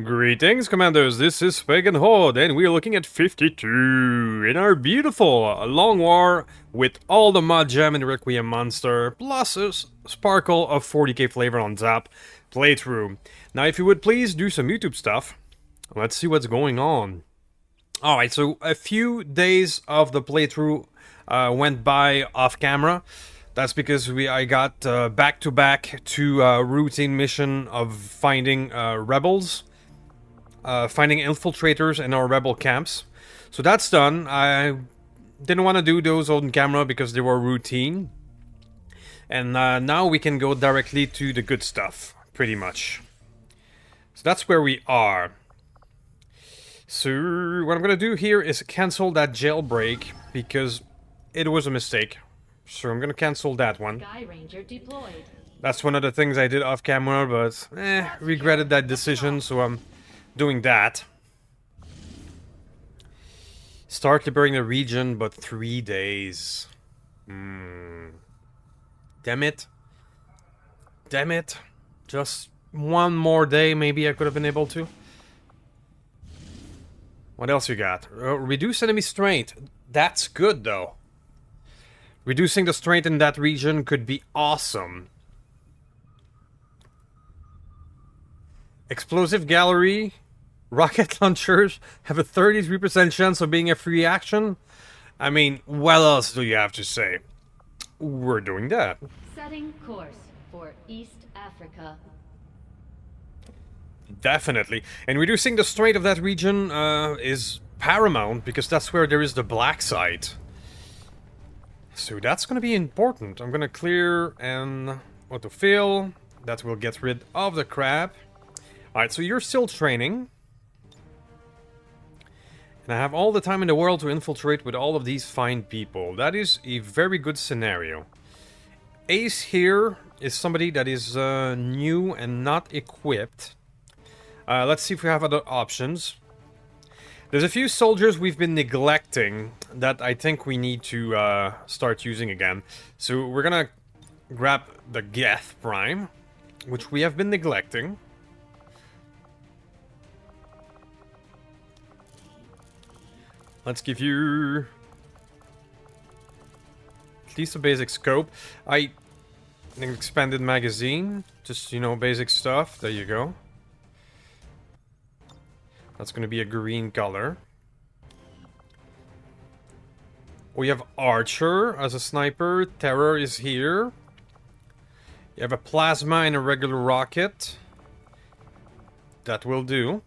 Greetings, Commanders. This is Pagan Horde, and we're looking at 52 in our beautiful long war with all the mod gem and requiem monster, plus a sparkle of 40k flavor on top playthrough. Now, if you would please do some YouTube stuff, let's see what's going on. Alright, so a few days of the playthrough went by off camera. That's because I got back-to-back to routine mission of finding rebels. Finding infiltrators in our rebel camps. So that's done. I didn't want to do those on camera because they were routine. And now we can go directly to the good stuff, pretty much. So that's where we are. So what I'm going to do here is cancel that jailbreak because it was a mistake. So I'm going to cancel that one. Sky Ranger deployed. That's one of the things I did off camera, but regretted that decision, so I'm doing that. Start liberating the region, but 3 days. Damn it. Damn it. Just one more day, maybe I could have been able to. What else you got? Reduce enemy strength. That's good, though. Reducing the strength in that region could be awesome. Explosive gallery. Rocket launchers have a 33% chance of being a free action. I mean, what else do you have to say? We're doing that. Setting course for East Africa. Definitely. And reducing the strength of that region is paramount, because that's where there is the black site. So that's going to be important. I'm going to clear and autofill. That will get rid of the crap. Alright, so you're still training. And I have all the time in the world to infiltrate with all of these fine people. That is a very good scenario. Ace here is somebody that is new and not equipped. Let's see if we have other options. There's a few soldiers we've been neglecting that I think we need to start using again. So we're gonna grab the Geth Prime, which we have been neglecting. Let's give you at least a basic scope. An expanded magazine. Just, you know, basic stuff. There you go. That's going to be a green color. We have Archer as a sniper. Terror is here. You have a plasma and a regular rocket. That will do.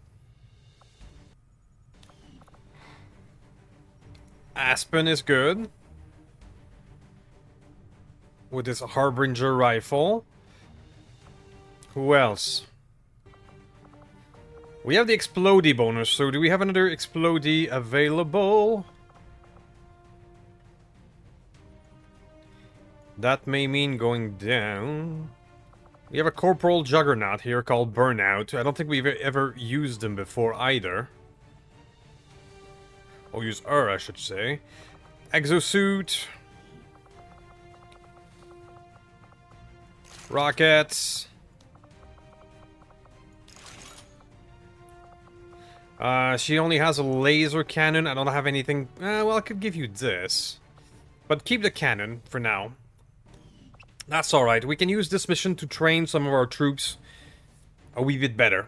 Aspen is good. With his Harbinger rifle. Who else? We have the Explodey bonus, so do we have another Explodey available? That may mean going down. We have a Corporal Juggernaut here called Burnout. I don't think we've ever used him before either. Or use her, I should say. Exosuit. Rockets. She only has a laser cannon. I don't have anything. Well, I could give you this. But keep the cannon for now. That's alright. We can use this mission to train some of our troops a wee bit better.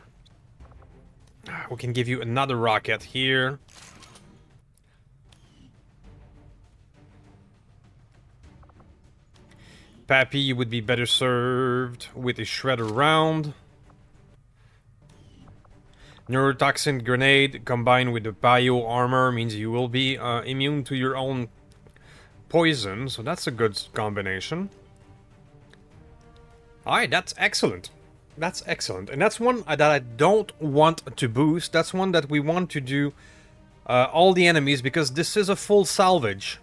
We can give you another rocket here. Pappy, you would be better served with a shredder round. Neurotoxin grenade combined with the bio armor means you will be immune to your own poison, so that's a good combination. Alright, that's excellent. That's excellent. And that's one that I don't want to boost. That's one that we want to do all the enemies, because this is a full salvage.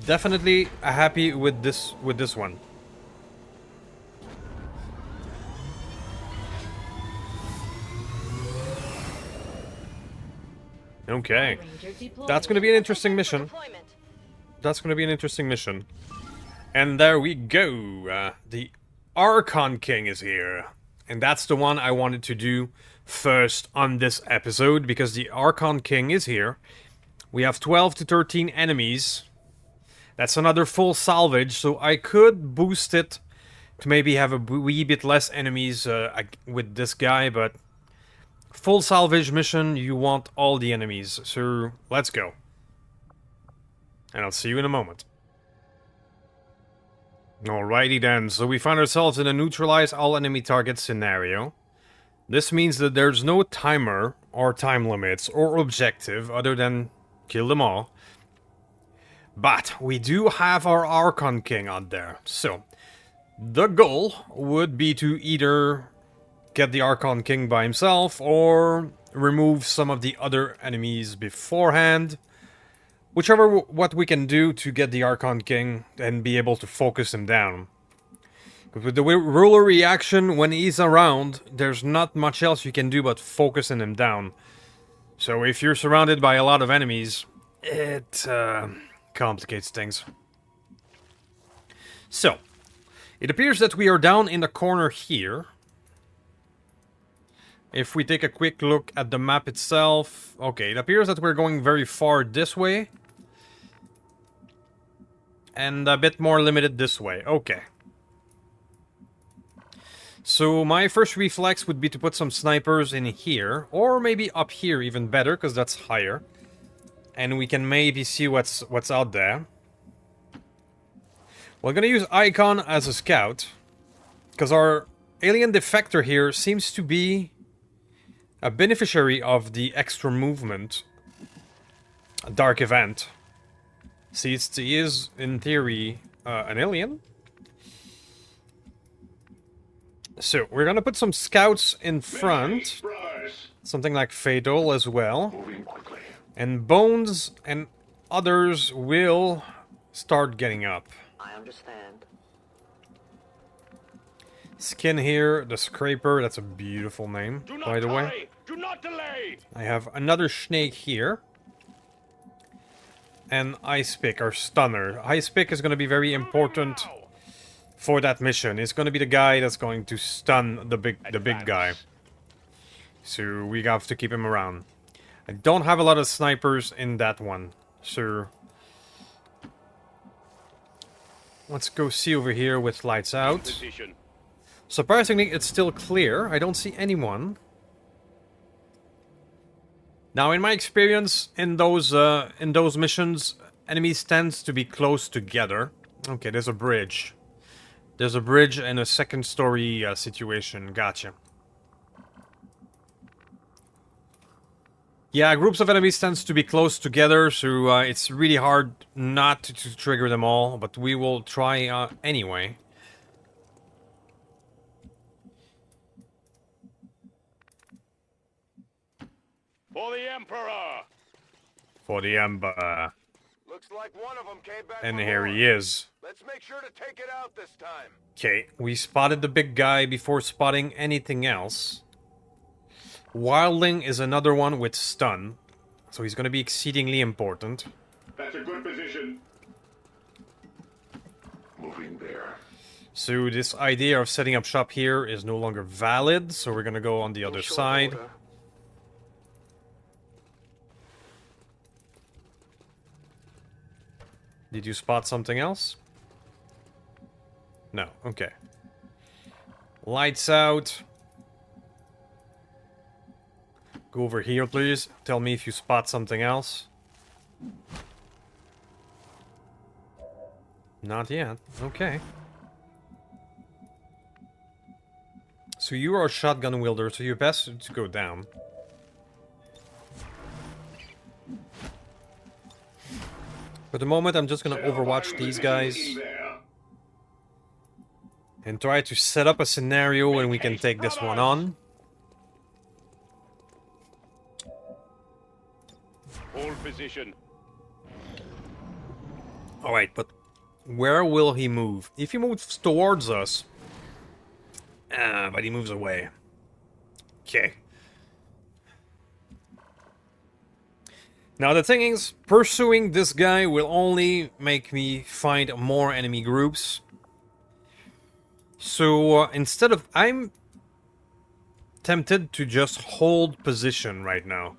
Definitely happy with this one. Okay. That's going to be an interesting mission. That's going to be an interesting mission. And there we go. The Archon King is here. And that's the one I wanted to do first on this episode, because the Archon King is here. We have 12 to 13 enemies. That's another full salvage, so I could boost it to maybe have a wee bit less enemies with this guy, but full salvage mission, you want all the enemies, so let's go. And I'll see you in a moment. Alrighty then, so we find ourselves in a neutralize all enemy targets scenario. This means that there's no timer or time limits or objective other than kill them all. But we do have our Archon King out there, so the goal would be to either get the Archon King by himself or remove some of the other enemies beforehand. Whichever what we can do to get the Archon King and be able to focus him down. With the ruler reaction, when he's around, there's not much else you can do but focusing him down. So if you're surrounded by a lot of enemies, it complicates things. So, it appears that we are down in the corner here. If we take a quick look at the map itself... Okay, it appears that we're going very far this way. And a bit more limited this way. Okay. So my first reflex would be to put some snipers in here. Or maybe up here, even better, because that's higher. And we can maybe see what's out there. We're gonna use Icon as a scout. Because our alien defector here seems to be a beneficiary of the extra movement dark event. See, he is, in theory, an alien. So, we're gonna put some scouts in front. Something like Fatal as well. And Bones and others will start getting up. I understand. Skin here, the Scraper, that's a beautiful name, by the way. Do not delay! I have another snake here. And Ice Pick, our stunner. Ice Pick is going to be very important for that mission. It's going to be the guy that's going to stun the big guy. So we have to keep him around. I don't have a lot of snipers in that one. So let's go see over here with lights out. Surprisingly, it's still clear. I don't see anyone. Now, in my experience, in those missions, enemies tend to be close together. Okay, there's a bridge. There's a bridge and a second story situation. Gotcha. Yeah, groups of enemies tends to be close together, so it's really hard not to trigger them all, but we will try anyway. For the Emperor! For the Emperor. Looks like one of them came back. And here he is. Let's make sure to take it out this time. Okay, we spotted the big guy before spotting anything else. Wildling is another one with stun, so he's going to be exceedingly important. That's a good position. Moving there. So this idea of setting up shop here is no longer valid, so we're going to go on the other side. Order. Did you spot something else? No, okay. Lights out. Go over here, please. Tell me if you spot something else. Not yet. Okay. So you are a shotgun wielder, so you're best to go down. For the moment, I'm just gonna overwatch these guys. And try to set up a scenario when we can take this one on. Hold position. Alright, but where will he move? If he moves towards us... but he moves away. Okay. Now the thing is, pursuing this guy will only make me find more enemy groups. So instead of... I'm tempted to just hold position right now.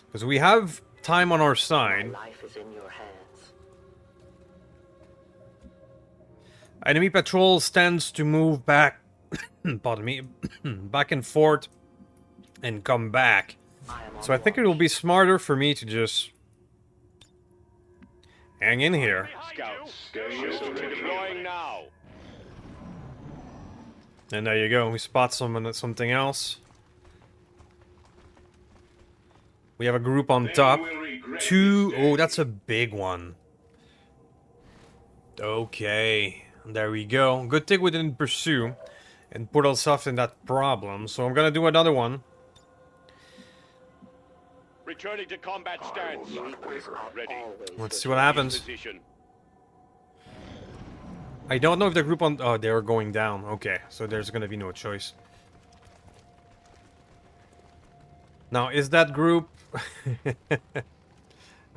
Because we have time on our side. Life is in your hands. Enemy patrol tends to move back... pardon me. back and forth. And come back. So I think it will be smarter for me to just... hang in here. Scouts. Deploying now. And there you go. We spot something else. We have a group on top. Two... oh, that's a big one. Okay. There we go. Good thing we didn't pursue and put ourselves in that problem. So I'm gonna do another one. Returning to combat stance. Ready. Let's see what happens. Position. I don't know if the group on... oh, they're going down. Okay, so there's gonna be no choice. Now, is that group...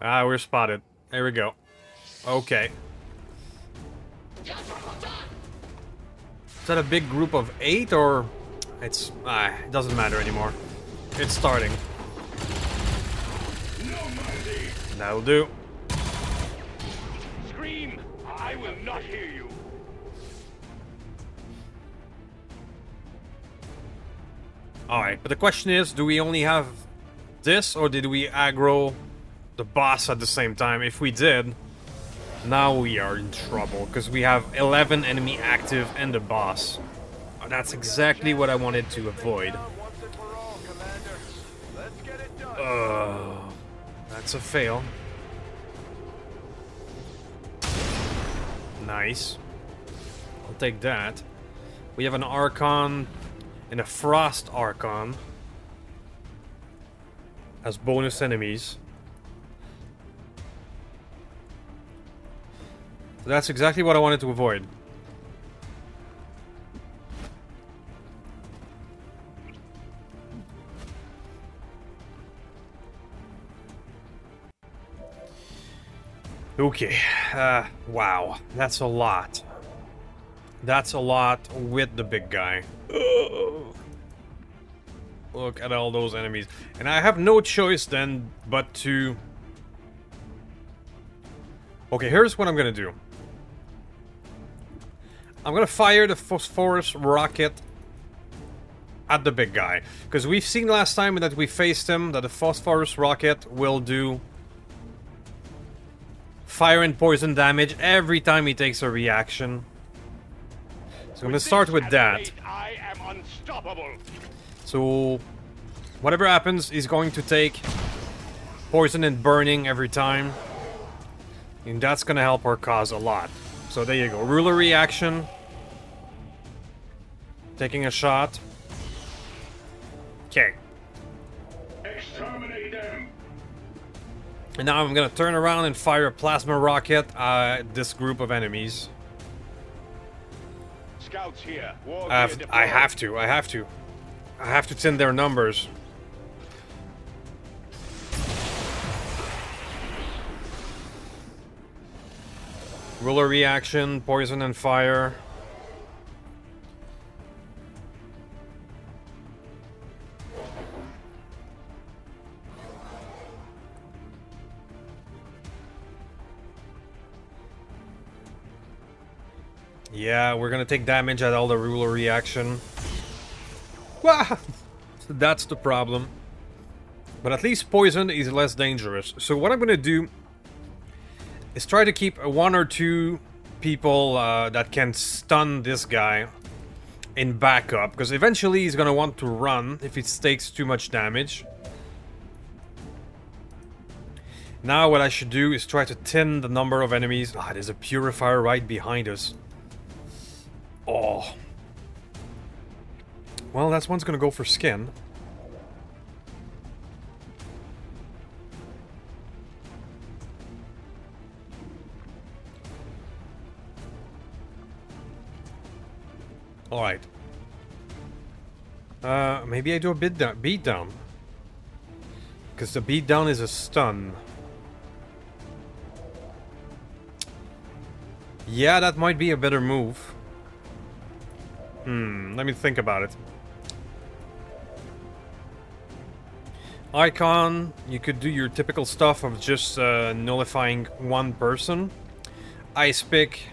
ah, we're spotted. There we go. Okay. Is that a big group of 8, or... it's... ah, it doesn't matter anymore. It's starting. That'll do. Scream! I will not hear you. Alright, but the question is, do we only have this, or did we aggro the boss at the same time? If we did, now we are in trouble, because we have 11 enemy active and the boss. That's exactly what I wanted to avoid. Once and for all, Commander. Let's get it done. That's a fail. Nice. I'll take that. We have an Archon and a Frost Archon as bonus enemies. That's exactly what I wanted to avoid. Okay, wow, that's a lot. That's a lot with the big guy. Ugh. Look at all those enemies. And I have no choice then but to... okay, here's what I'm gonna do. I'm gonna fire the phosphorus rocket at the big guy. Because we've seen last time that we faced him that the phosphorus rocket will do fire and poison damage every time he takes a reaction. So I'm gonna start with that. I am unstoppable. So whatever happens, he's going to take poison and burning every time. And that's gonna help our cause a lot. So there you go. Ruler reaction. Taking a shot. Okay. Exterminate them. And now I'm gonna turn around and fire a plasma rocket at this group of enemies. Scouts here. War I gear have deployed. I have to thin their numbers. Ruler reaction, poison and fire. Yeah, we're gonna take damage at all the ruler reaction. Wah! That's the problem. But at least poison is less dangerous. So what I'm gonna do is try to keep 1 or 2 people that can stun this guy in backup. Because eventually he's gonna want to run if it takes too much damage. Now what I should do is try to thin the number of enemies. Ah, there's a purifier right behind us. Oh. Well, that's one's gonna go for skin. Alright. Maybe I do a beat down. Because the beat down is a stun. Yeah, that might be a better move. Let me think about it. Icon, you could do your typical stuff of just nullifying one person. Ice pick.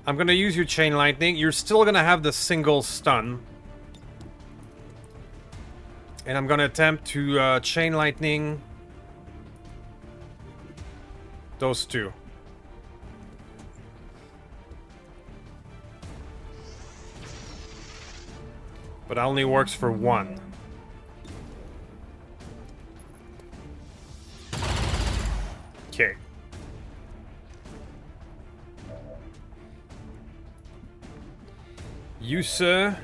I'm gonna use your chain lightning. You're still gonna have the single stun. And I'm gonna attempt to chain lightning those two. But that only works for one. Okay. You, sir.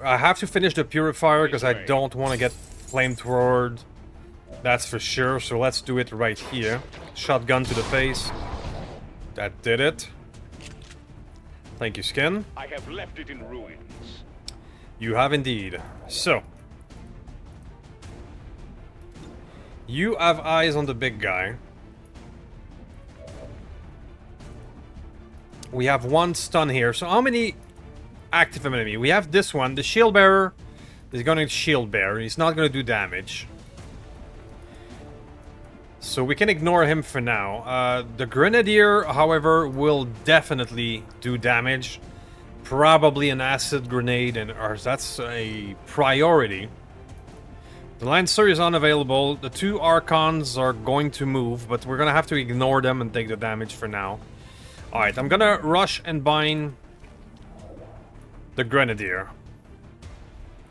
I have to finish the purifier because I don't want to get flamethrowered. That's for sure. So let's do it right here. Shotgun to the face. That did it. Thank you, Skin. I have left it in ruins. You have indeed. So. You have eyes on the big guy. We have one stun here. So how many active enemy? We have this one. The shield bearer is going to shield bear. He's not going to do damage. So we can ignore him for now. The grenadier, however, will definitely do damage. Probably an acid grenade, and that's a priority. The Lancer is unavailable. The two Archons are going to move, but we're going to have to ignore them and take the damage for now. Alright, I'm going to rush and bind the Grenadier.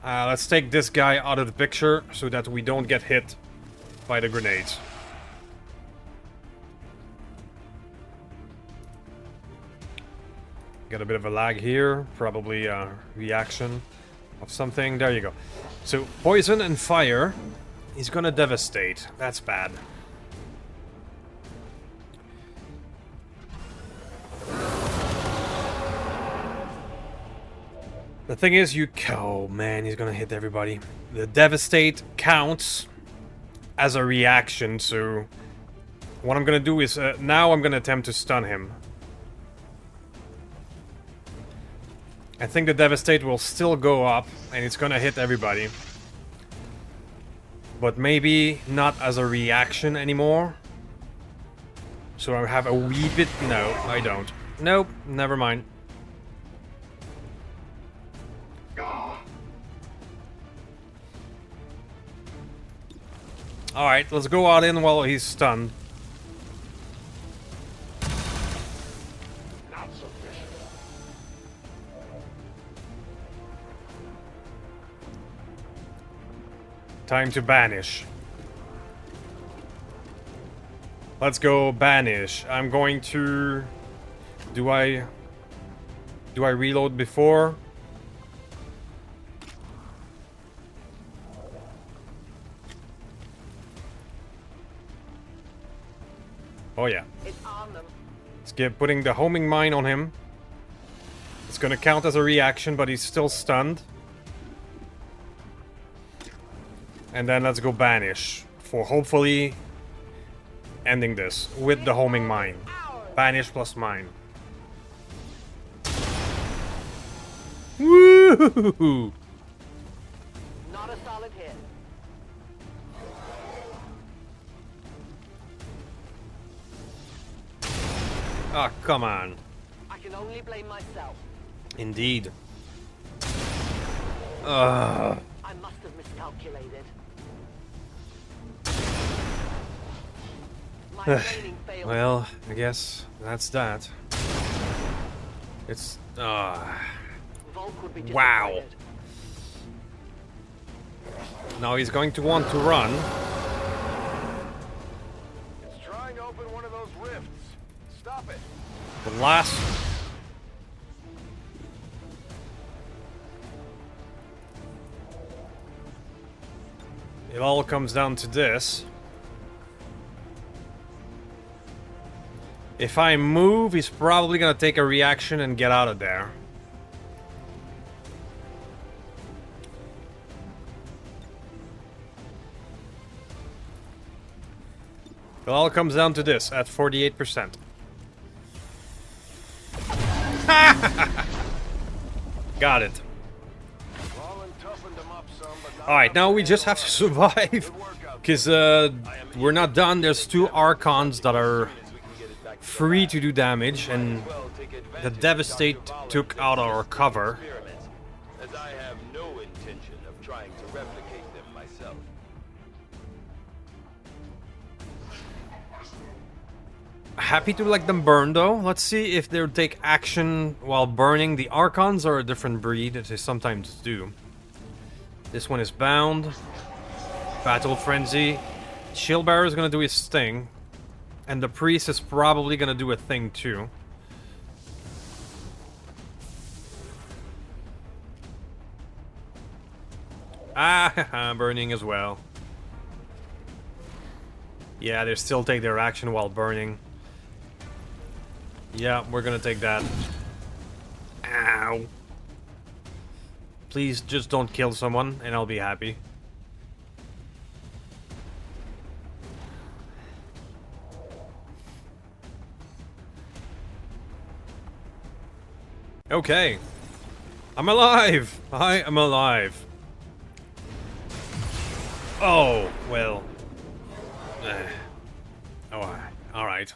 Let's take this guy out of the picture so that we don't get hit by the grenades. Got a bit of a lag here, probably a reaction of something. There you go. So, poison and fire. He's gonna devastate. That's bad. The thing is, oh man, he's gonna hit everybody. The devastate counts as a reaction, so what I'm gonna do is, now I'm gonna attempt to stun him. I think the devastate will still go up, and it's gonna hit everybody. But maybe not as a reaction anymore. So I have a wee bit... No, I don't. Nope, never mind. Alright, let's go out in while he's stunned. Not sufficient. Time to banish. Let's go banish. I'm going to... Do I reload before? Oh yeah. It's on them. Let's get putting the homing mine on him. It's gonna count as a reaction, but he's still stunned. And then let's go banish for hopefully ending this with the homing mine. Banish plus mine. Woo! Not a solid hit. Ah, come on. I can only blame myself. Indeed. I must have miscalculated. My training failed. Well, I guess that's that. It's Volk would be wow. disappointed. Now he's going to want to run. It's trying to open one of those rifts. Stop it. The last... It all comes down to this. If I move, he's probably gonna take a reaction and get out of there. It all comes down to this at 48%. Got it. Alright, now we just have to survive. Because we're not done. There's 2 Archons that are free to do damage. And the Devastate took out our cover. As I have no intention of trying to replicate them myself. Happy to let them burn though. Let's see if they'll take action while burning. The Archons are a different breed that they sometimes do. This one is bound. Battle Frenzy. Shield Bearer is gonna do his thing. And the Priest is probably gonna do a thing too. Ah, burning as well. Yeah, they still take their action while burning. Yeah, we're gonna take that. Ow. Please just don't kill someone and I'll be happy. Okay. I'm alive! I am alive. Oh, well. Oh, alright.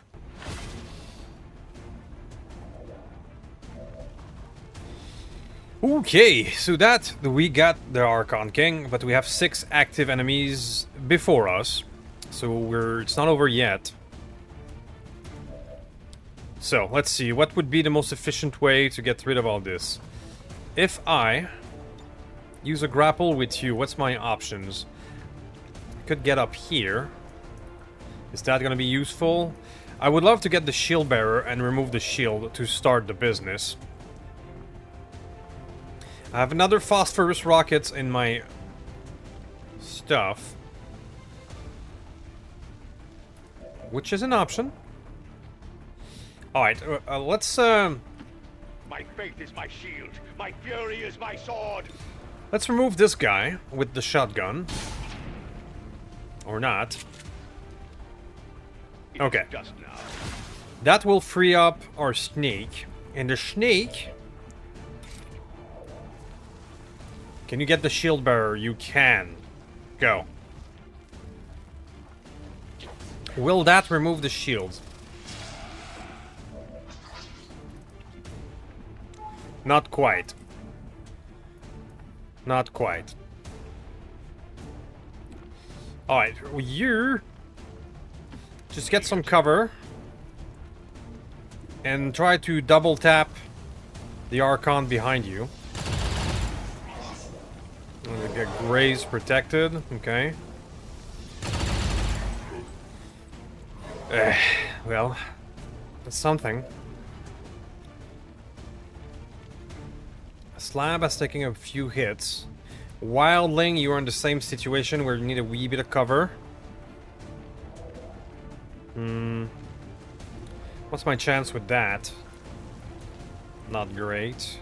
Okay, so that we got the Archon King, but we have 6 active enemies before us. So it's not over yet. So, let's see, what would be the most efficient way to get rid of all this? If I use a grapple with you, what's my options? I could get up here. Is that gonna be useful? I would love to get the Shield Bearer and remove the shield to start the business. I have another phosphorus rockets in my stuff, which is an option. Alright, let's My faith is my shield. My fury is my sword. let's remove this guy with the shotgun. Or not. Okay. Dust now. That will free up our snake. And the snake... Can you get the shield bearer? You can. Go. Will that remove the shield? Not quite. Not quite. Alright, you just get some cover and try to double tap the Archon behind you. Get Graze protected, okay. Well, that's something. Slab has taken a few hits. Wildling, you are in the same situation where you need a wee bit of cover. What's my chance with that? Not great.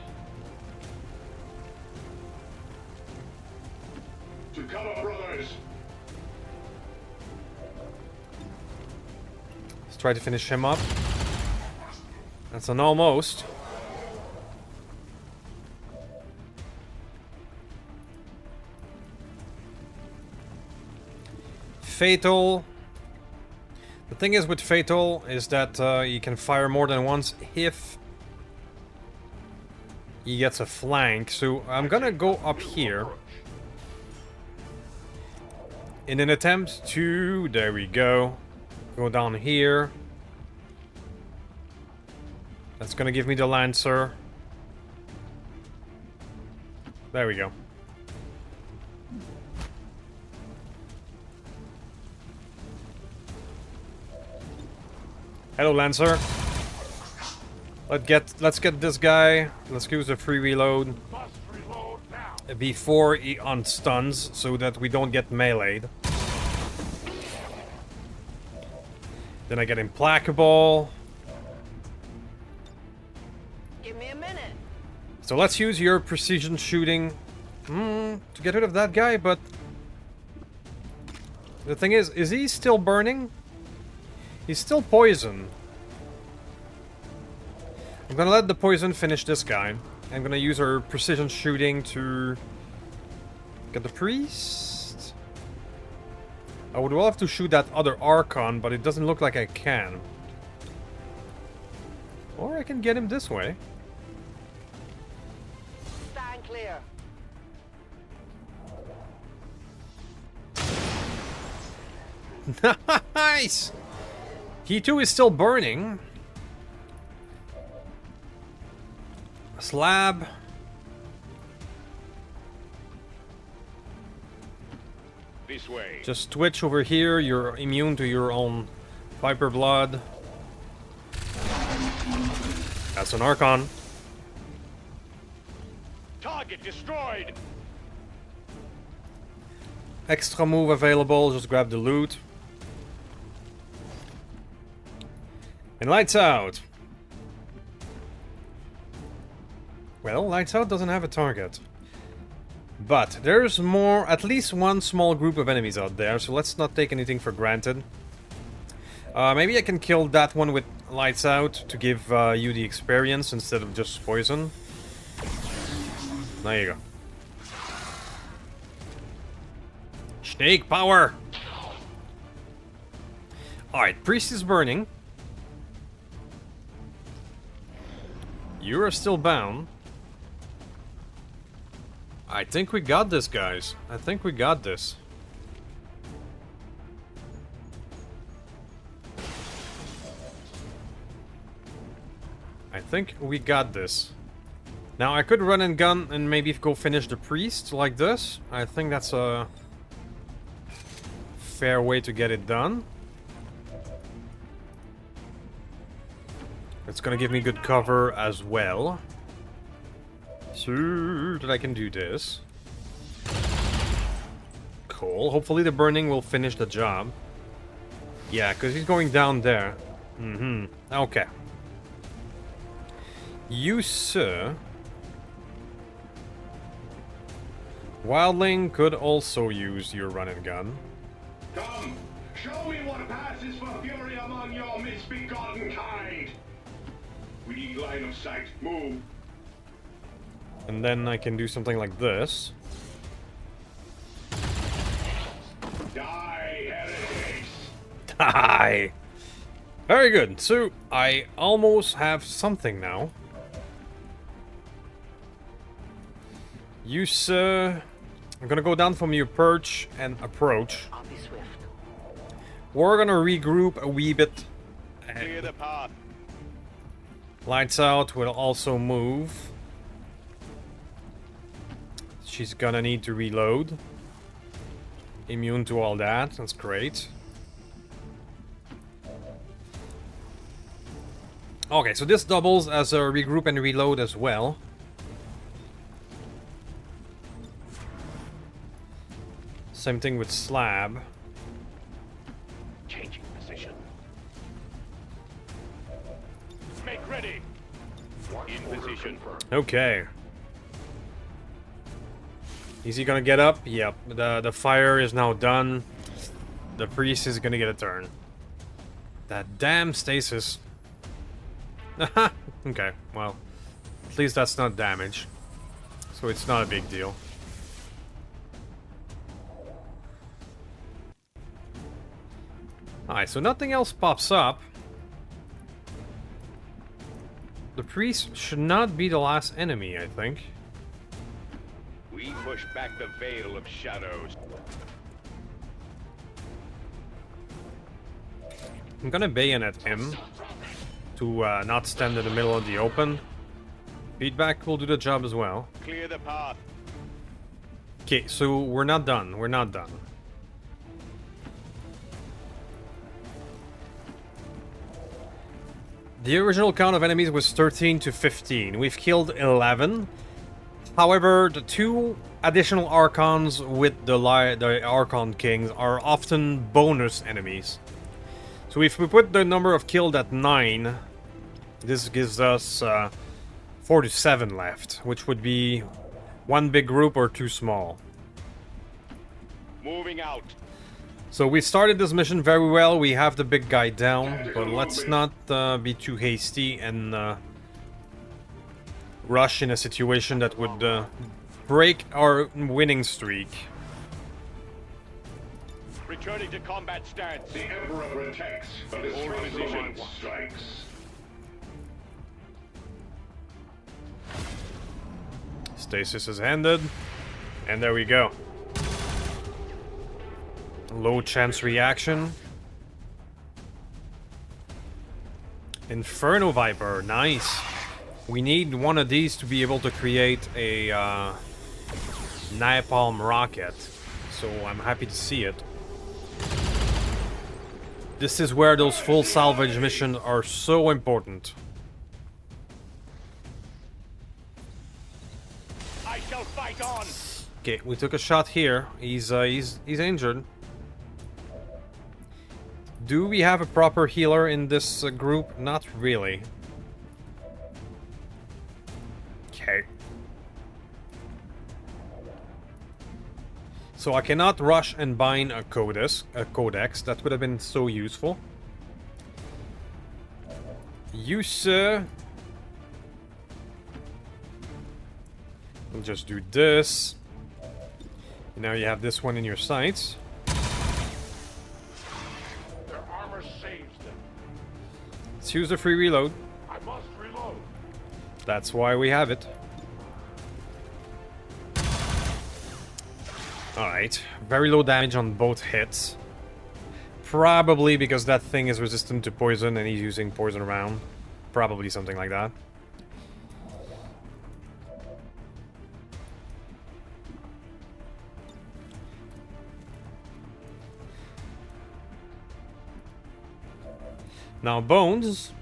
To cover, brothers. Let's try to finish him up. That's an almost. Fatal. The thing is with Fatal is that you can fire more than once if he gets a flank. So I'm gonna go up here in an attempt to, there we go, go down here. That's gonna give me the Lancer. There we go. Hello, Lancer. Let's get this guy. Let's use a free reload before he unstuns, so that we don't get meleeed. Then I get Implacable. Give me a minute. So let's use your precision shooting to get rid of that guy, but the thing is he still burning? He's still poisoned. I'm gonna let the poison finish this guy. I'm gonna use our precision shooting to get the priest. I would love to shoot that other Archon, but it doesn't look like I can. Or I can get him this way. Stand clear. Nice! He too is still burning. Slab. This way. Just twitch over here. You're immune to your own Viper blood. That's an Archon. Target destroyed. Extra move available. Just grab the loot. And lights out. Well, lights out doesn't have a target. But there's more, at least one small group of enemies out there, so let's not take anything for granted. Maybe I can kill that one with lights out to give you the experience instead of just poison. There you go. Snake power! Alright, priest is burning. You are still bound. I think we got this, guys. I think we got this. I think we got this. Now, I could run and gun and maybe go finish the priest like this. I think that's a fair way to get it done. It's gonna give me good cover as well. So that I can do this. Cool. Hopefully the burning will finish the job. Yeah, because he's going down there. Okay. You, sir. Wildling could also use your run and gun. Come, show me what passes for fury among your misbegotten kind. We need line of sight. Move. And then I can do something like this. Die, heretics. Die! Very good. So, I almost have something now. You, sir. I'm gonna go down from your perch and approach. I'll be swift. We're gonna regroup a wee bit. Clear the path. Lights out will also move. She's gonna need to reload. Immune to all that. That's great. Okay, so this doubles as a regroup and reload as well. Same thing with slab. Changing position. Make ready. In position. Okay. Is he gonna get up? Yep. The fire is now done. The priest is gonna get a turn. That damn stasis. Okay, well. At least that's not damage. So it's not a big deal. Alright, so nothing else pops up. The priest should not be the last enemy, I think. We push back the veil of shadows. I'm gonna bayonet him to not stand in the middle of the open. Feedback will do the job as well. Clear the path. Okay, so we're not done. We're not done. The original count of enemies was 13 to 15. We've killed 11. However, the two additional Archons with the Archon Kings are often bonus enemies. So if we put the number of killed at 9, this gives us 4 to 7 left, which would be one big group or two small. Moving out. So we started this mission very well. We have the big guy down, but let's not be too hasty and rush in a situation that would break our winning streak. Returning to combat stance. The Emperor protects, but his Hold thrust position. strikes. Stasis is ended, and there we go. Low chance reaction. Inferno Viper, nice. We need one of these to be able to create a napalm rocket, so I'm happy to see it. This is where those full salvage missions are so important. I shall fight on. Okay, we took a shot here. He's injured. Do we have a proper healer in this group? Not really. Okay. So I cannot rush and bind a codex. That would have been so useful. You, sir. We'll just do this. Now you have this one in your sights. Their armor saves them. Let's use the free reload. I must reload. That's why we have it. Alright, very low damage on both hits. Probably because that thing is resistant to poison and he's using poison round. Probably something like that. Now Bones.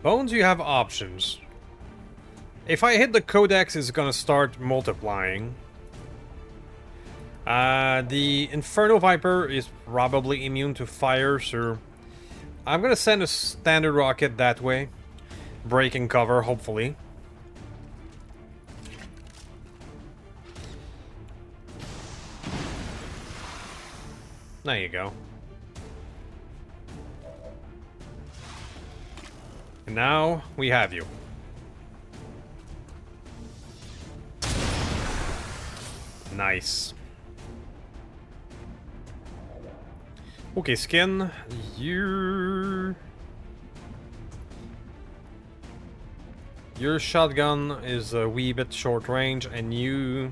Bones, you have options. If I hit the codex, it's gonna start multiplying. The Inferno Viper is probably immune to fire, so I'm gonna send a standard rocket that way. Break and cover, hopefully. There you go. And now we have you. Nice. Okay, Skin, your shotgun is a wee bit short range, and you...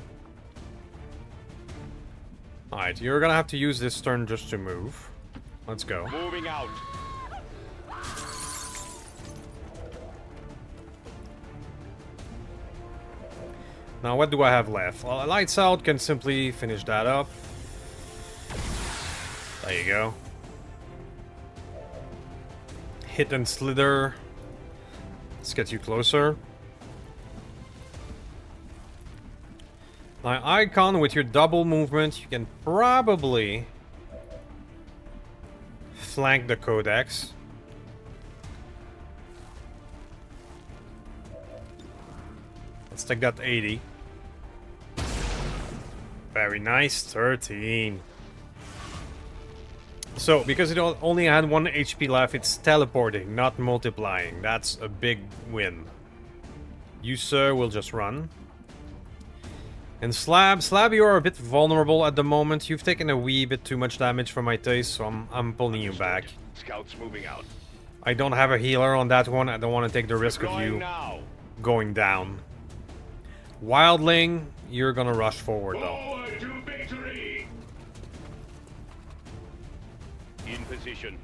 Alright, you're gonna have to use this turn just to move. Let's go. Moving out. Now, what do I have left? Well, Lights Out can simply finish that up. There you go. Hit and Slither. Let's get you closer. Now, Icon, with your double movement, you can probably flank the Codex. Let's take that 80. Very nice, 13. So, because it only had 1 HP left, it's teleporting, not multiplying. That's a big win. You, sir, will just run. And Slab, you are a bit vulnerable at the moment. You've taken a wee bit too much damage for my taste, so I'm pulling you back. Scouts moving out. I don't have a healer on that one. I don't want to take the risk of Deploying you now. going down. Wildling, you're gonna rush forward though. Forward to victory! In position.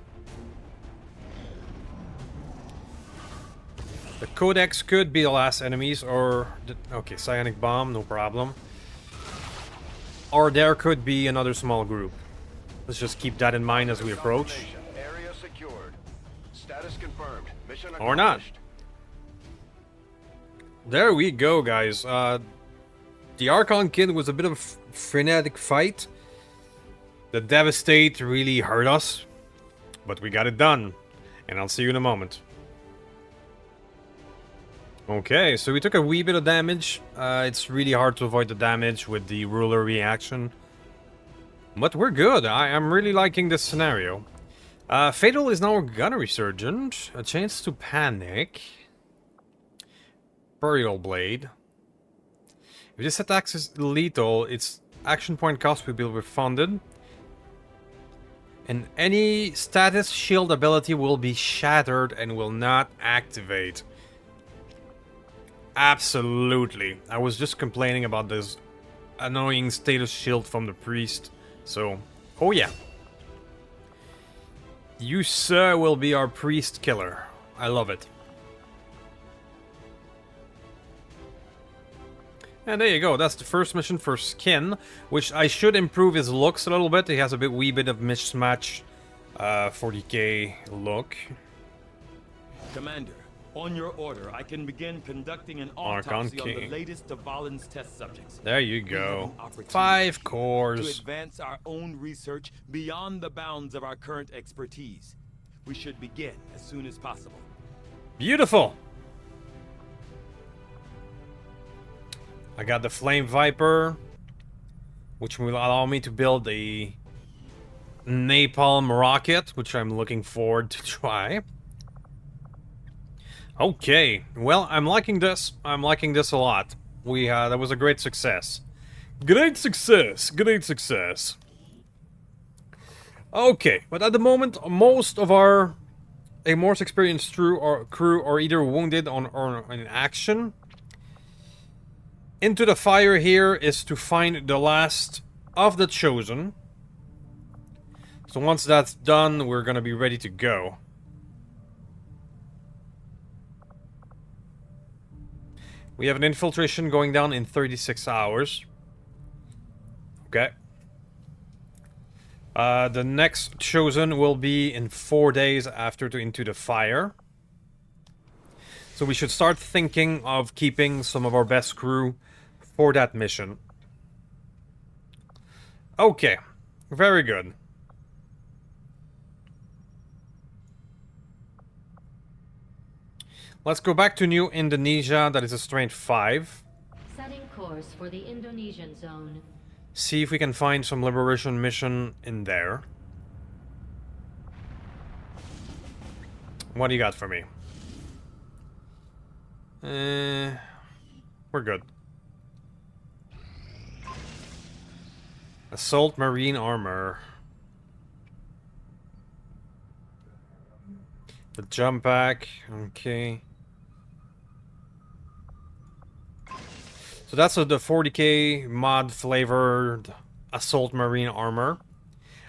The Codex could be the last enemies, or... Okay, Psionic Bomb, no problem. Or there could be another small group. Let's just keep that in mind as we approach. Area secured. Status confirmed. Mission Or not. accomplished. There we go, guys. The Archon King was a bit of a frenetic fight. The Devastate really hurt us. But we got it done. And I'll see you in a moment. Okay, so we took a wee bit of damage. It's really hard to avoid the damage with the ruler reaction. But we're good. I'm really liking this scenario. Fatal is now a gunnery surgeon. A chance to panic. Burial blade. If this attack is lethal, its action point cost will be refunded. And any status shield ability will be shattered and will not activate. Absolutely. I was just complaining about this annoying status shield from the priest. So, oh yeah. You, sir, will be our priest killer. I love it. And there you go, that's the first mission for Skin, which I should improve his looks a little bit. He has a wee bit of mismatch 40k look. Commander, on your order, I can begin conducting an Archon autopsy on the King. latest of Valen's test subjects. There you We have go. an opportunity 5 to cores. advance our own research beyond the bounds of our current expertise. We should begin as soon as possible. Beautiful! I got the Flame Viper, which will allow me to build a napalm rocket, which I'm looking forward to try. Okay, well, I'm liking this. I'm liking this a lot. That was a great success. Great success! Great success! Okay, but at the moment, most of our more experienced crew are either wounded or in action. Into the fire here is to find the last of the chosen. So once that's done, we're gonna be ready to go. We have an infiltration going down in 36 hours. Okay. The next chosen will be in 4 days after Into the Fire. So we should start thinking of keeping some of our best crew for that mission. Okay. Very good. Let's go back to New Indonesia. That is a strength 5. Setting course for the Indonesian zone. See if we can find some liberation mission in there. What do you got for me? We're good. Assault Marine Armor. The jump pack. Okay. So that's the 40k mod flavored Assault Marine Armor.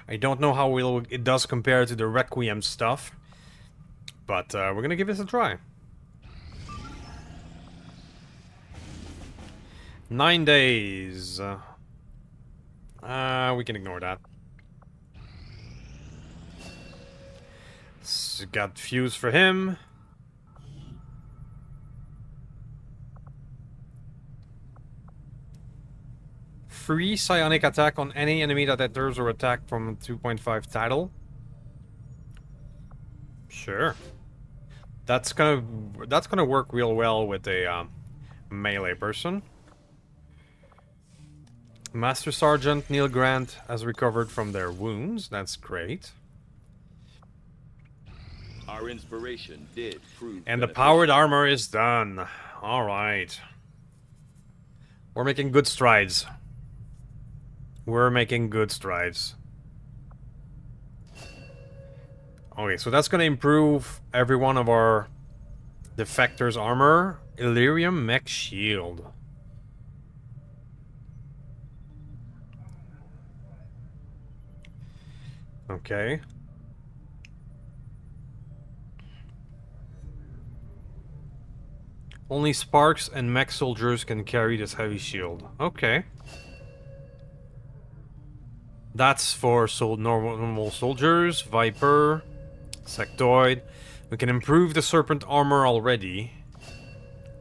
I don't know how it does compare to the Requiem stuff. But we're gonna give this a try. 9 days. We can ignore that. Got fuse for him. Free psionic attack on any enemy that enters or attack from 2.5 title. Sure. That's gonna work real well with a melee person. Master Sergeant Neil Grant has recovered from their wounds. That's great. Our inspiration did prove And the beneficial. powered armor is done. Alright. We're making good strides. We're making good strides. Okay, so that's gonna improve every one of our defectors' armor. Illyrium Mech Shield. Okay. Only Sparks and mech soldiers can carry this heavy shield. Okay. That's for normal soldiers, Viper, Sectoid. We can improve the Serpent armor already.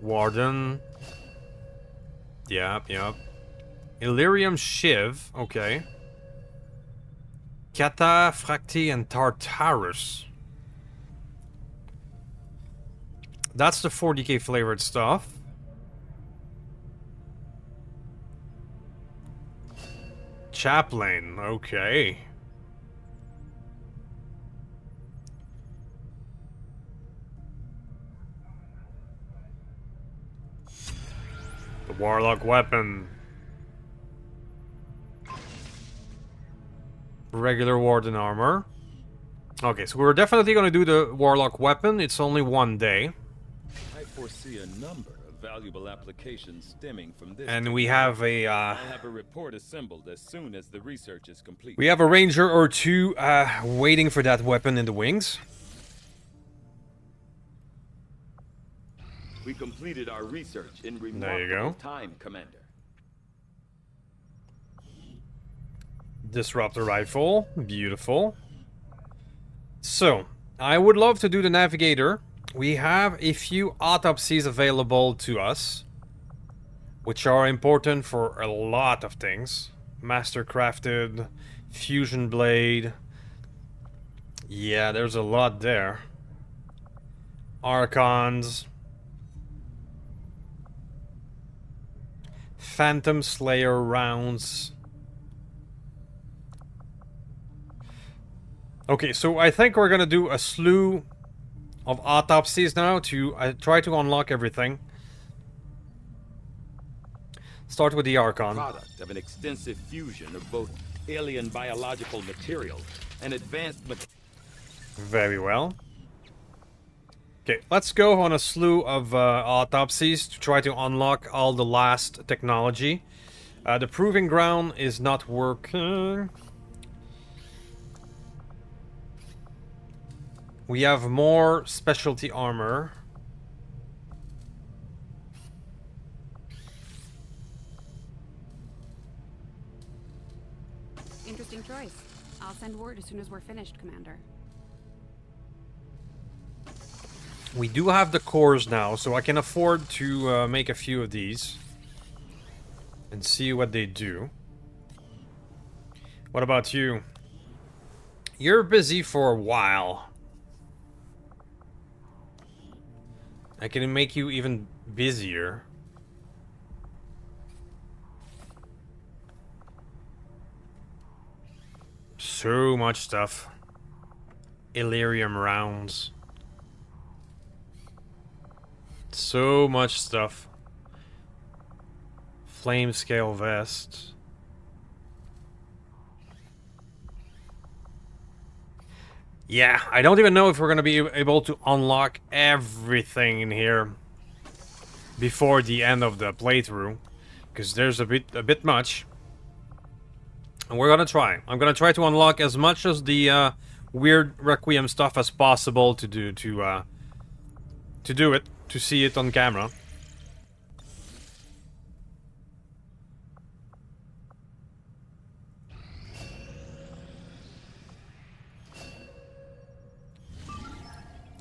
Warden. Yep. Illyrium Shiv. Okay. Kata, Fracti, and Tartarus. That's the 40k flavored stuff. Chaplain, okay. The Warlock weapon. Regular Warden armor. Okay, so we're definitely going to do the Warlock weapon. It's only 1 day. I foresee a number of valuable applications stemming from this. And we have a I'll have a report assembled as soon as the research is complete. we have a ranger or two waiting for that weapon in the wings. We completed our research in There you remarkable go. time, Commander. Disruptor rifle, beautiful. So, I would love to do the navigator. We have a few autopsies available to us, which are important for a lot of things. Mastercrafted, fusion blade. Yeah, there's a lot there. Archons. Phantom Slayer rounds. Okay, so I think we're gonna do a slew of autopsies now to try to unlock everything. Start with the Archon. Product of an extensive fusion of both alien biological material and advanced Very well. Okay, let's go on a slew of autopsies to try to unlock all the last technology. The Proving Ground is not working. We have more specialty armor. Interesting choice. I'll send word as soon as we're finished, Commander. We do have the cores now, so I can afford to make a few of these. And see what they do. What about you? You're busy for a while. I can make you even busier. So much stuff. Illyrium rounds. So much stuff. Flame scale vest. Yeah, I don't even know if we're gonna be able to unlock everything in here before the end of the playthrough, because there's a bit much. And we're gonna try. I'm gonna try to unlock as much as the weird requiem stuff as possible to do it, to see it on camera.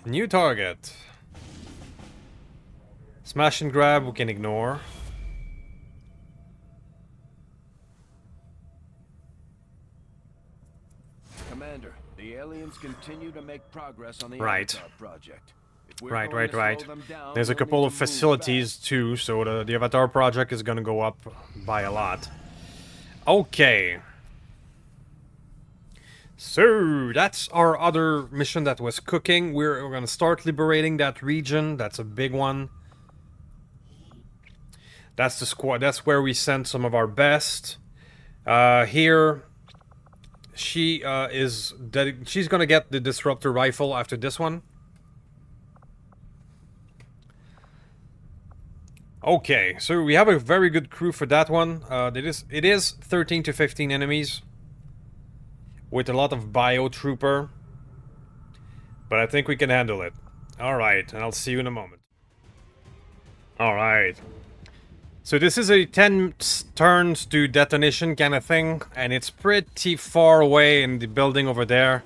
New target. Smash and grab we can ignore. Commander, the aliens continue to make progress on the Right. Avatar project. If we're Right. going to slow them down, There's a we'll couple need of to move facilities too, so the Avatar project is gonna go up by a lot. Okay. So, that's our other mission that was cooking. We're gonna start liberating that region. That's a big one. That's the squad. That's where we sent some of our best. Here, she's gonna get the disruptor rifle after this one. Okay, so we have a very good crew for that one. It is 13 to 15 enemies with a lot of bio trooper, but I think we can handle it. All right, and I'll see you in a moment. All right. So this is a 10 turns to detonation kind of thing, and it's pretty far away in the building over there.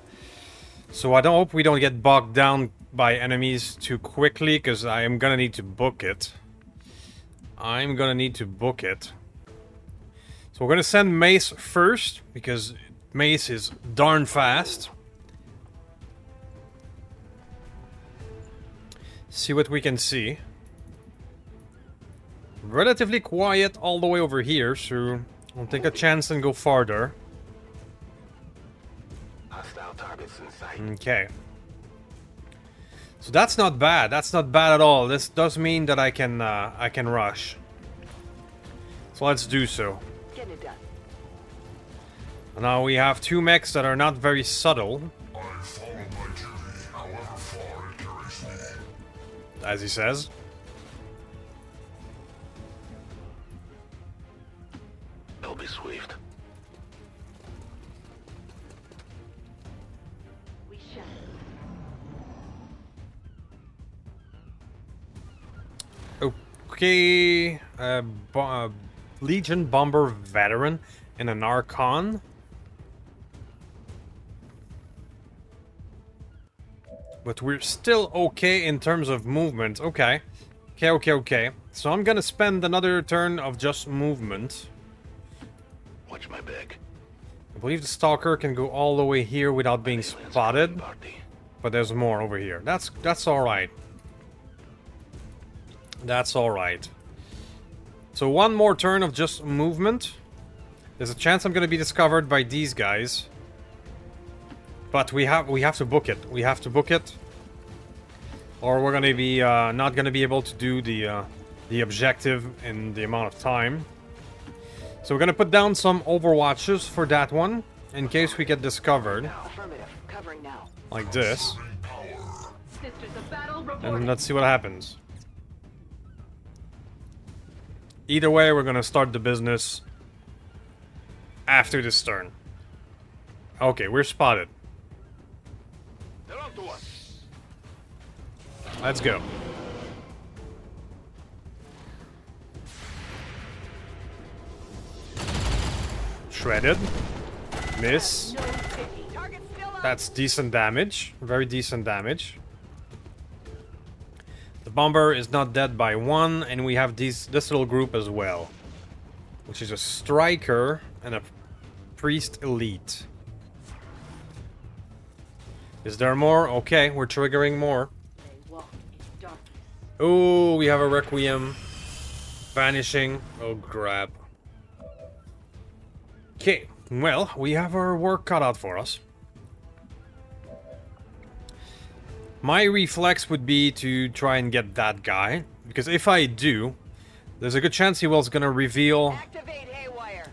So I hope we don't get bogged down by enemies too quickly, because I am gonna need to book it. So we're gonna send Mace first, because Mace is darn fast. See what we can see. Relatively quiet all the way over here, so We'll take a chance and go farther. Hostile targets in sight. Okay. So that's not bad. That's not bad at all. This does mean that I can rush. So let's do so. Getting it done. Now we have two mechs that are not very subtle, I follow my duty, however far it carries me. as he says. They'll be swift. We shall. Okay, Legion Bomber Veteran and an Archon. But we're still okay in terms of movement. Okay. Okay. So I'm gonna spend another turn of just movement. Watch my back. I believe the Stalker can go all the way here without being spotted. But there's more over here. That's alright. That's alright. So one more turn of just movement. There's a chance I'm gonna be discovered by these guys. But we have to book it. We have to book it. Or we're gonna be not gonna be able to do the objective in the amount of time. So we're gonna put down some overwatches for that one, in case we get discovered. Affirmative. Covering now. Like this. Sisters of battle reporting. And let's see what happens. Either way, we're gonna start the business after this turn. Okay, we're spotted. They're on to us. Let's go. Shredded. Miss. Target still up. That's decent damage. Very decent damage. The bomber is not dead by one, and we have this little group as well. Which is a striker and a priest elite. Is there more? Okay, we're triggering more. They walk in darkness. Oh, we have a requiem. Vanishing. Oh, crap. Okay, well, we have our work cut out for us. My reflex would be to try and get that guy, because if I do, there's a good chance he was gonna reveal Activate haywire.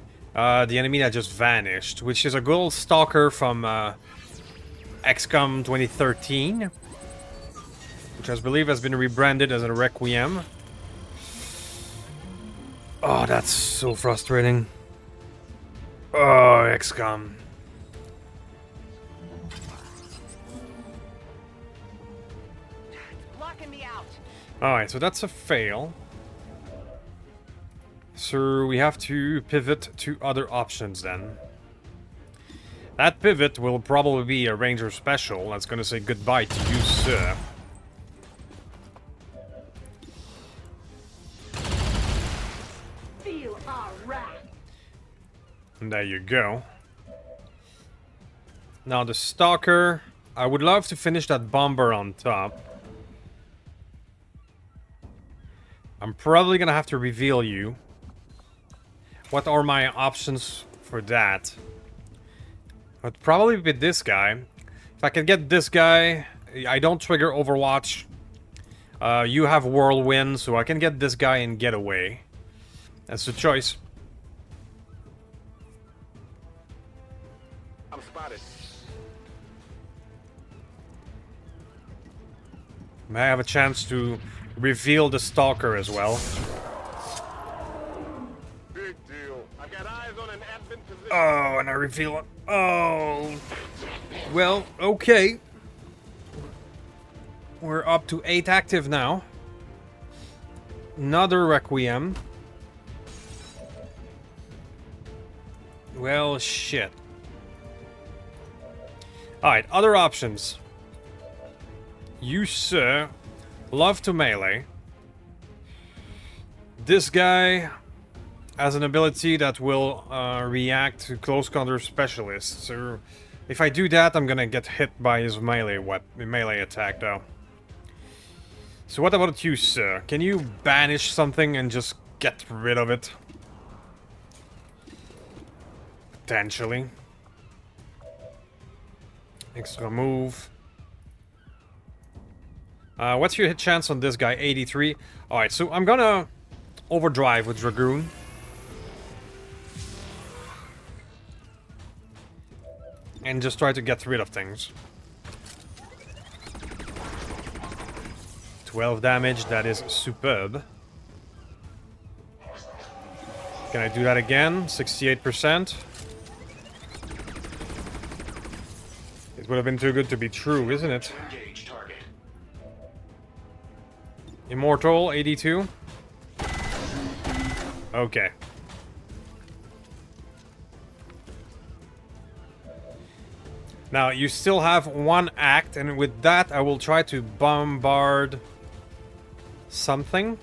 the enemy that just vanished, which is a good old Stalker from Xcom 2013, which I believe has been rebranded as a requiem. Oh, that's so frustrating. Oh, Xcom. Blocking me out. Alright, so that's a fail. So we have to pivot to other options then. That pivot will probably be a Ranger Special that's gonna say goodbye to you, sir. Feel our wrath. And there you go. Now the Stalker. I would love to finish that bomber on top. I'm probably gonna have to reveal you. What are my options for that? But probably with this guy. If I can get this guy, I don't trigger Overwatch. You have Whirlwind, so I can get this guy and get away. That's the choice. I'm spotted. May I have a chance to reveal the Stalker as well? Big deal. I've got eyes on an admin position. Oh, and I reveal it. Oh. Well, okay. We're up to 8 active now. Another Requiem. Well, shit. Alright, other options. You, sir, love to melee. This guy has an ability that will react to close counter specialists. So if I do that, I'm gonna get hit by his melee attack, though. So what about you, sir? Can you banish something and just get rid of it? Potentially. Extra move. What's your hit chance on this guy? 83. Alright, so I'm gonna overdrive with Dragoon. And just try to get rid of things. 12 damage, that is superb. Can I do that again? 68%. It would have been too good to be true, isn't it? Engage target. Immortal, 82. Okay. Now, you still have one act, and with that, I will try to bombard something.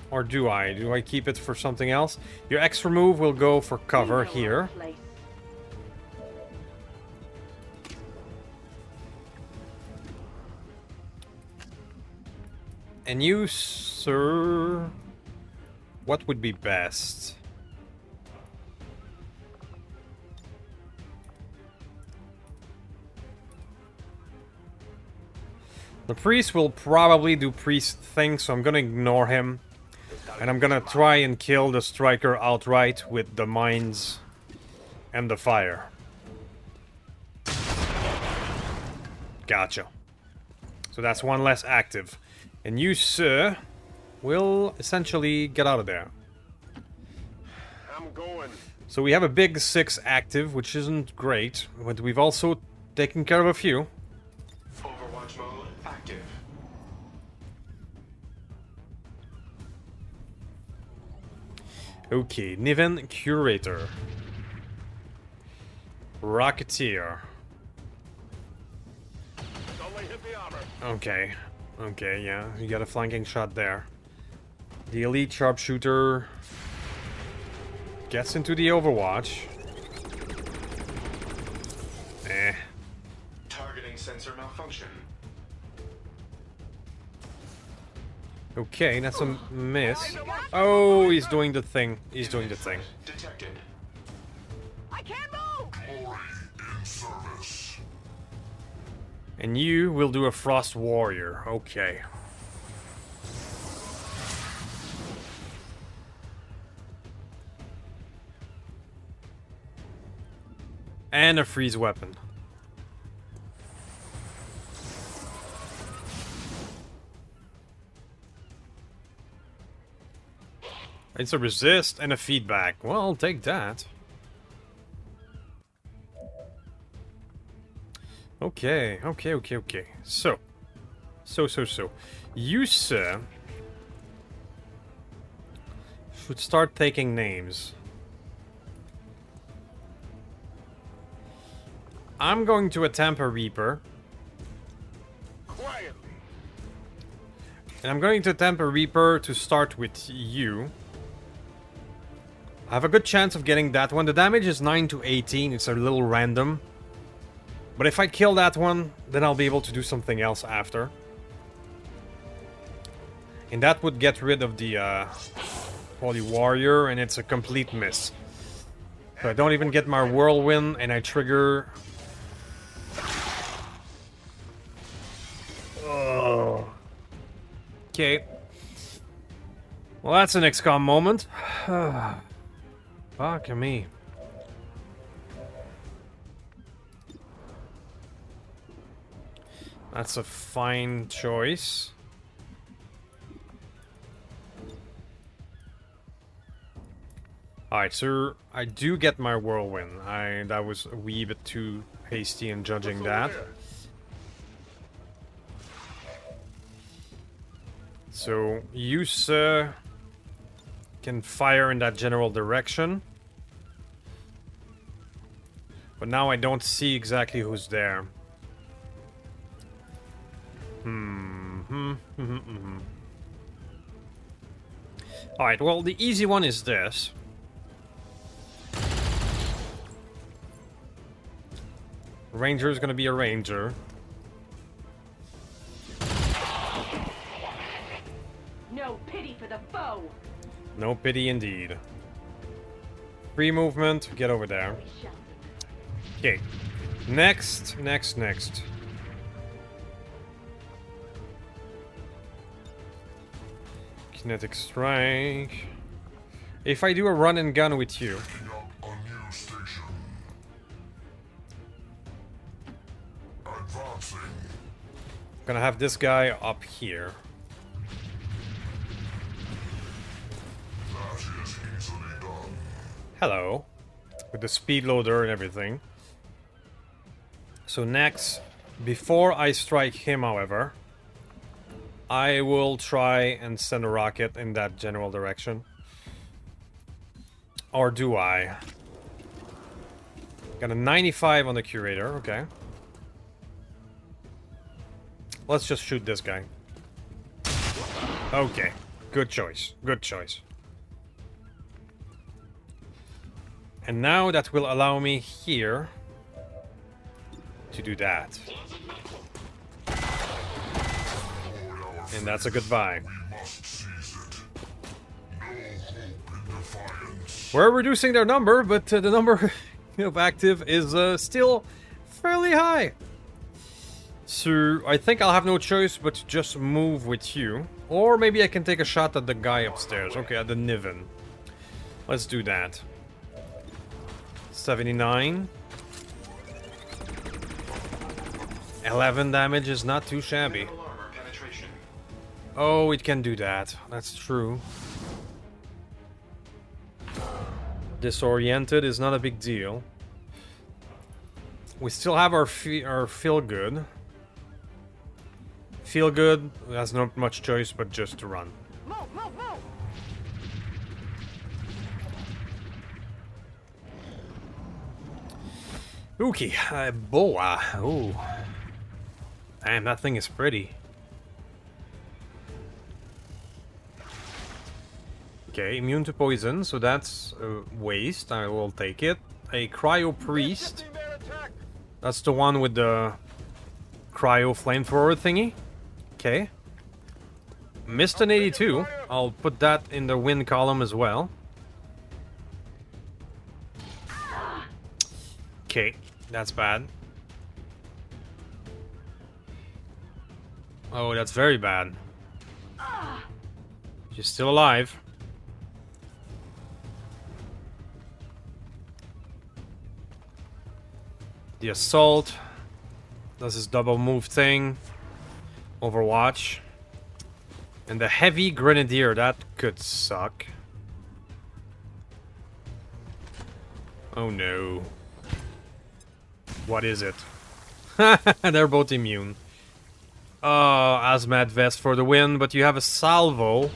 Or do I? Do I keep it for something else? Your extra move will go for cover here. Place. And you, sir... What would be best? The priest will probably do priest things, so I'm gonna ignore him. And I'm gonna try and kill the striker outright with the mines and the fire. Gotcha. So that's one less active. And you, sir, will essentially get out of there. I'm going. So we have a big 6 active, which isn't great, but we've also taken care of a few. Overwatch mode active. Okay, Niven Curator. Rocketeer. Only hit the armor. Okay. Okay, yeah, you got a flanking shot there. The elite sharpshooter gets into the Overwatch. Eh. Targeting sensor malfunction. Okay, that's a miss. Oh, he's doing the thing. He's doing the thing. Detected. I can't move! And you will do a Frost Warrior. Okay. And a freeze weapon. It's a resist and a feedback. Well, I'll take that. Okay. So. You, sir, should start taking names. I'm going to attempt a Reaper. Quietly. And I'm going to attempt a Reaper to start with you. I have a good chance of getting that one. The damage is 9 to 18. It's a little random. But if I kill that one, then I'll be able to do something else after. And that would get rid of the Holy Warrior, and it's a complete miss. So I don't even get my Whirlwind, and I trigger... Oh. Okay. Well, that's an XCOM moment. Fuck me. That's a fine choice. Alright, so I do get my Whirlwind. That was a wee bit too hasty in judging that. So, you, sir, can fire in that general direction. But now I don't see exactly who's there. Alright, well, the easy one is this. Ranger is gonna be a ranger. No pity for the foe. No pity indeed. Free movement, get over there. We shall Okay. Next. Kinetic strike. If I do a run and gun with you. A new station. Advancing. Gonna have this guy up here. That is easily done. Hello. With the speed loader and everything. So next, before I strike him, however, I will try and send a rocket in that general direction. Or do I? Got a 95 on the curator, okay. Let's just shoot this guy. Okay, good choice, good choice. And now that will allow me here to do that. And that's a goodbye. We're reducing their number, but the number of active is still fairly high. So I think I'll have no choice but to just move with you. Or maybe I can take a shot at the guy upstairs. Okay, at the Niven. Let's do that. 79. 11 damage is not too shabby. Oh, it can do that. That's true. Disoriented is not a big deal. We still have our feel good. Feel good has not much choice but just to run. Move, move, move! Okay, boa. Oh, damn, that thing is pretty. Okay, immune to poison, so that's waste. I will take it. A cryo priest. That's the one with the cryo flamethrower thingy. Okay. Missed an 82. I'll put that in the win column as well. Okay, that's bad. Oh, that's very bad. She's still alive. The assault does his double move thing. Overwatch. And the heavy grenadier, that could suck. Oh no. What is it? They're both immune. Oh, hazmat vest for the win, but you have a salvo.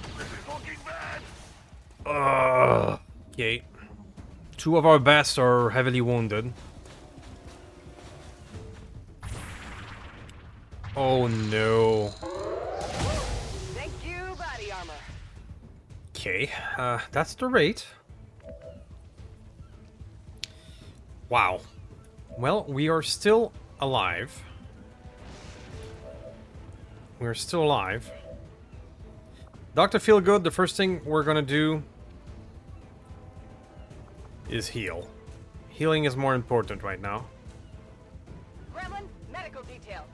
Okay. Two of our best are heavily wounded. Oh no. Thank you, body armor. Okay, that's the rate. Wow. Well, we are still alive. We're still alive. Dr. Feelgood, the first thing we're gonna do is heal. Healing is more important right now. Gremlin, medical detail.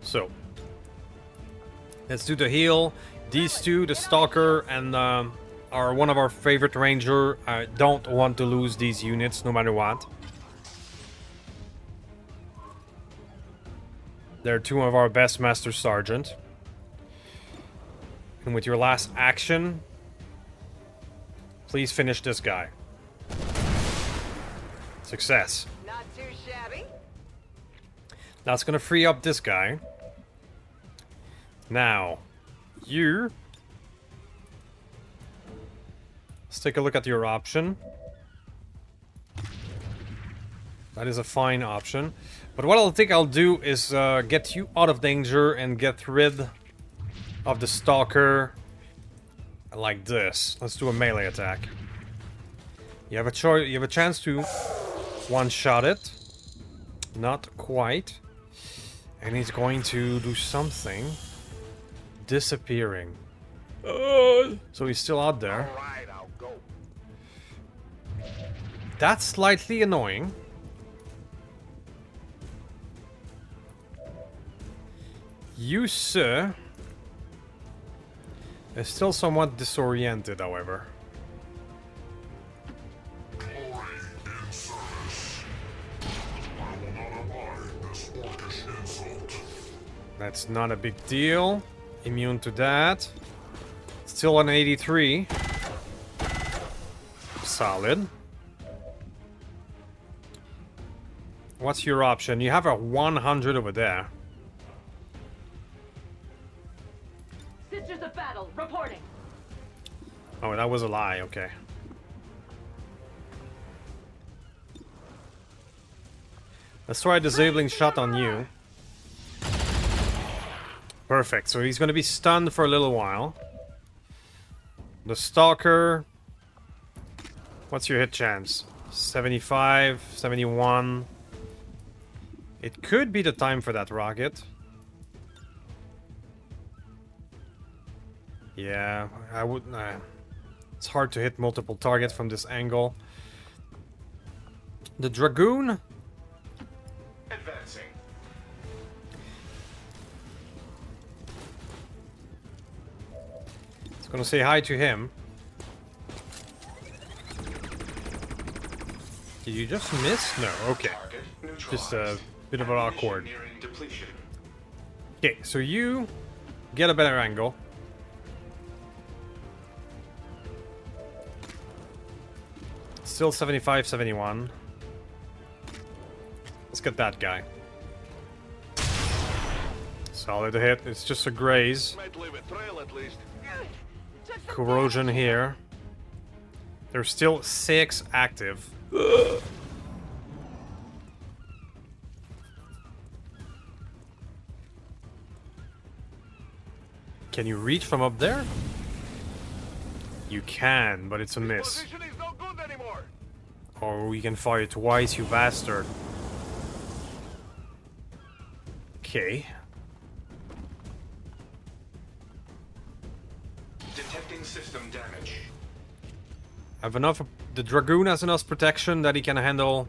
So, let's do the heal. These two, the Stalker and are one of our favorite ranger. I don't want to lose these units no matter what. They're two of our best Master Sergeant. And with your last action, please finish this guy. Success. Not too shabby. That's gonna free up this guy. Now, you... Let's take a look at your option. That is a fine option. But what I'll think I'll do is get you out of danger and get rid of the Stalker like this. Let's do a melee attack. You have a choice. You have a chance to one-shot it. Not quite. And he's going to do something. Disappearing. So he's still out there. Alright, I'll go. That's slightly annoying. You, sir, is still somewhat disoriented, however. That's not a big deal. Immune to that. Still an 83. Solid. What's your option? You have a 100 over there. Sisters of Battle, reporting. Oh, that was a lie. Okay. Let's try disabling shot on you. Perfect. So he's going to be stunned for a little while. The Stalker. What's your hit chance? 75, 71. It could be the time for that rocket. Yeah, I would. It's hard to hit multiple targets from this angle. The Dragoon. Advancing. It's gonna say hi to him. Did you just miss? No. Okay. Target neutralized. Just a bit of an awkward. Nearing depletion. Okay, so you get a better angle. Still 75, 71. Let's get that guy. Solid hit. It's just a graze. Might leave a trail at least. Corrosion here. There's still 6 active. Can you reach from up there? You can, but it's a miss. Position is no good anymore. Or we can fire twice, you bastard. Okay. Detecting system damage. Have enough. The Dragoon has enough protection that he can handle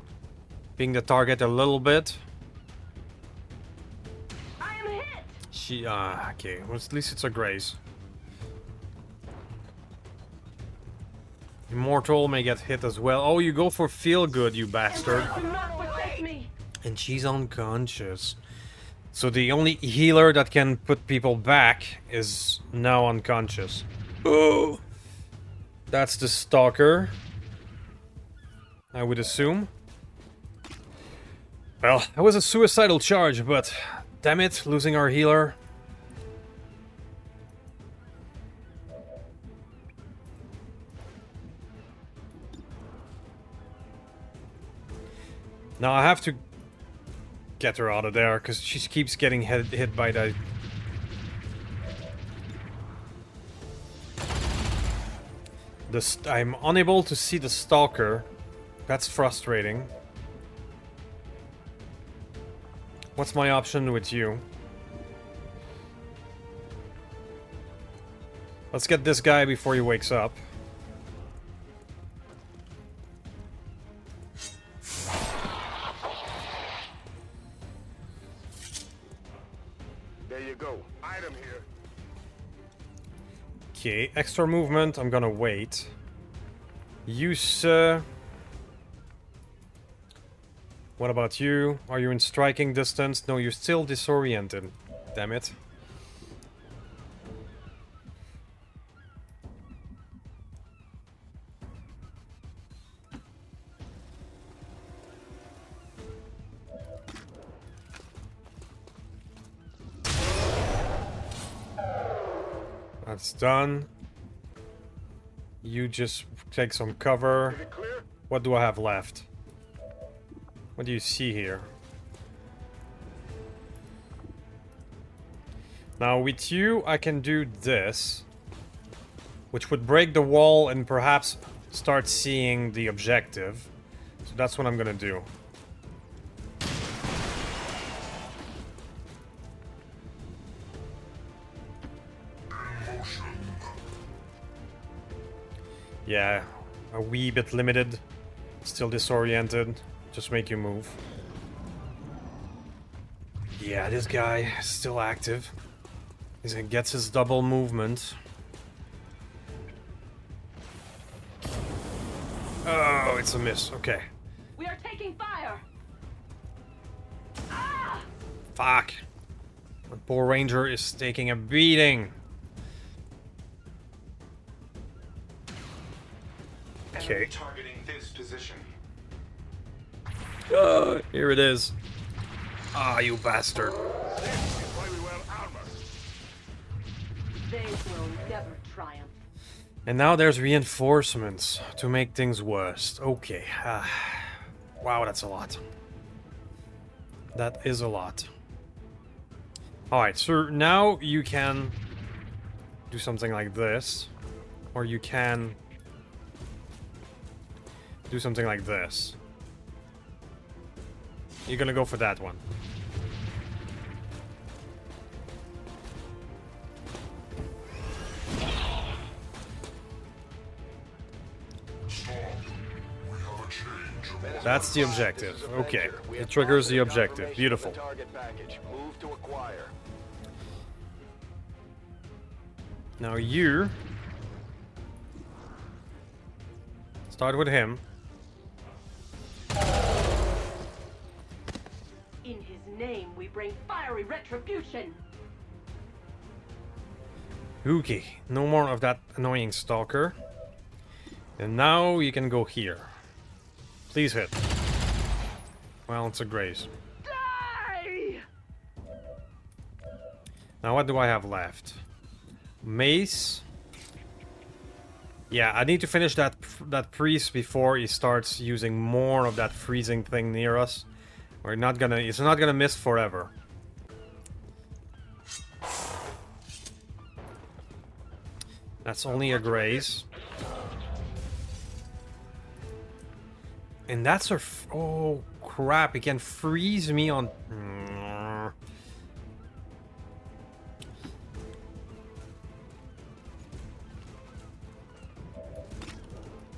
being the target a little bit. I am hit. She. Okay. Well, at least it's a graze. Immortal may get hit as well. Oh, you go for feel good, you bastard. Do not protect me. And she's unconscious. So the only healer that can put people back is now unconscious. Oh, that's the Stalker, I would assume. Well, that was a suicidal charge, but damn it, losing our healer. Now I have to get her out of there, because she keeps getting hit by the... I'm unable to see the Stalker. That's frustrating. What's my option with you? Let's get this guy before he wakes up. There you go. Item here. Okay, extra movement, I'm gonna wait. Use, What about you? Are you in striking distance? No, you're still disoriented. Damn it. That's done. You just take some cover. Is it clear? What do I have left? What do you see here? Now with you, I can do this, which would break the wall and perhaps start seeing the objective. So that's what I'm gonna do. Yeah, a wee bit limited. Still disoriented. Just make you move. Yeah, this guy is still active. He gets his double movement. Oh, it's a miss. Okay. We are taking fire. Ah! Fuck. The poor ranger is taking a beating. Okay. Targeting this position. Here it is. Ah, you bastard. This is why we wear armor. They will never triumph. And now there's reinforcements to make things worse. Okay. Wow, that's a lot. That is a lot. Alright, so now you can do something like this. Or you can do something like this. You're gonna go for that one. That's the objective. Okay. It triggers the objective. Beautiful. Target package. Move to acquire. Now you start with him. In his name, we bring fiery retribution. Okay, no more of that annoying stalker. And now you can go here. Please hit. Well, it's a graze. Die! Now what do I have left? Mace. Yeah, I need to finish that priest before he starts using more of that freezing thing near us. We're not gonna. It's not gonna miss forever. That's only a graze. And that's a... oh, crap. It can freeze me on...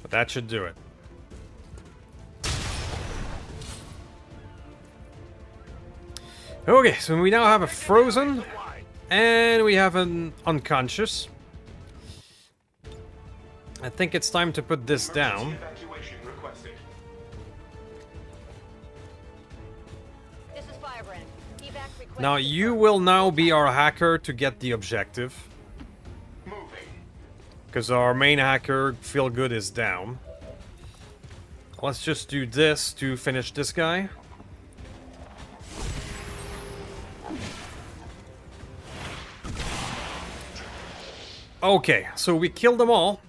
But that should do it. Okay, so we now have a frozen. And we have an unconscious. I think it's time to put this down. Evacuation requested. This is Firebrand. Evac request. Now you will now be our hacker to get the objective. Moving. Because our main hacker, Feelgood, is down. Let's just do this to finish this guy. Okay, so we killed them all.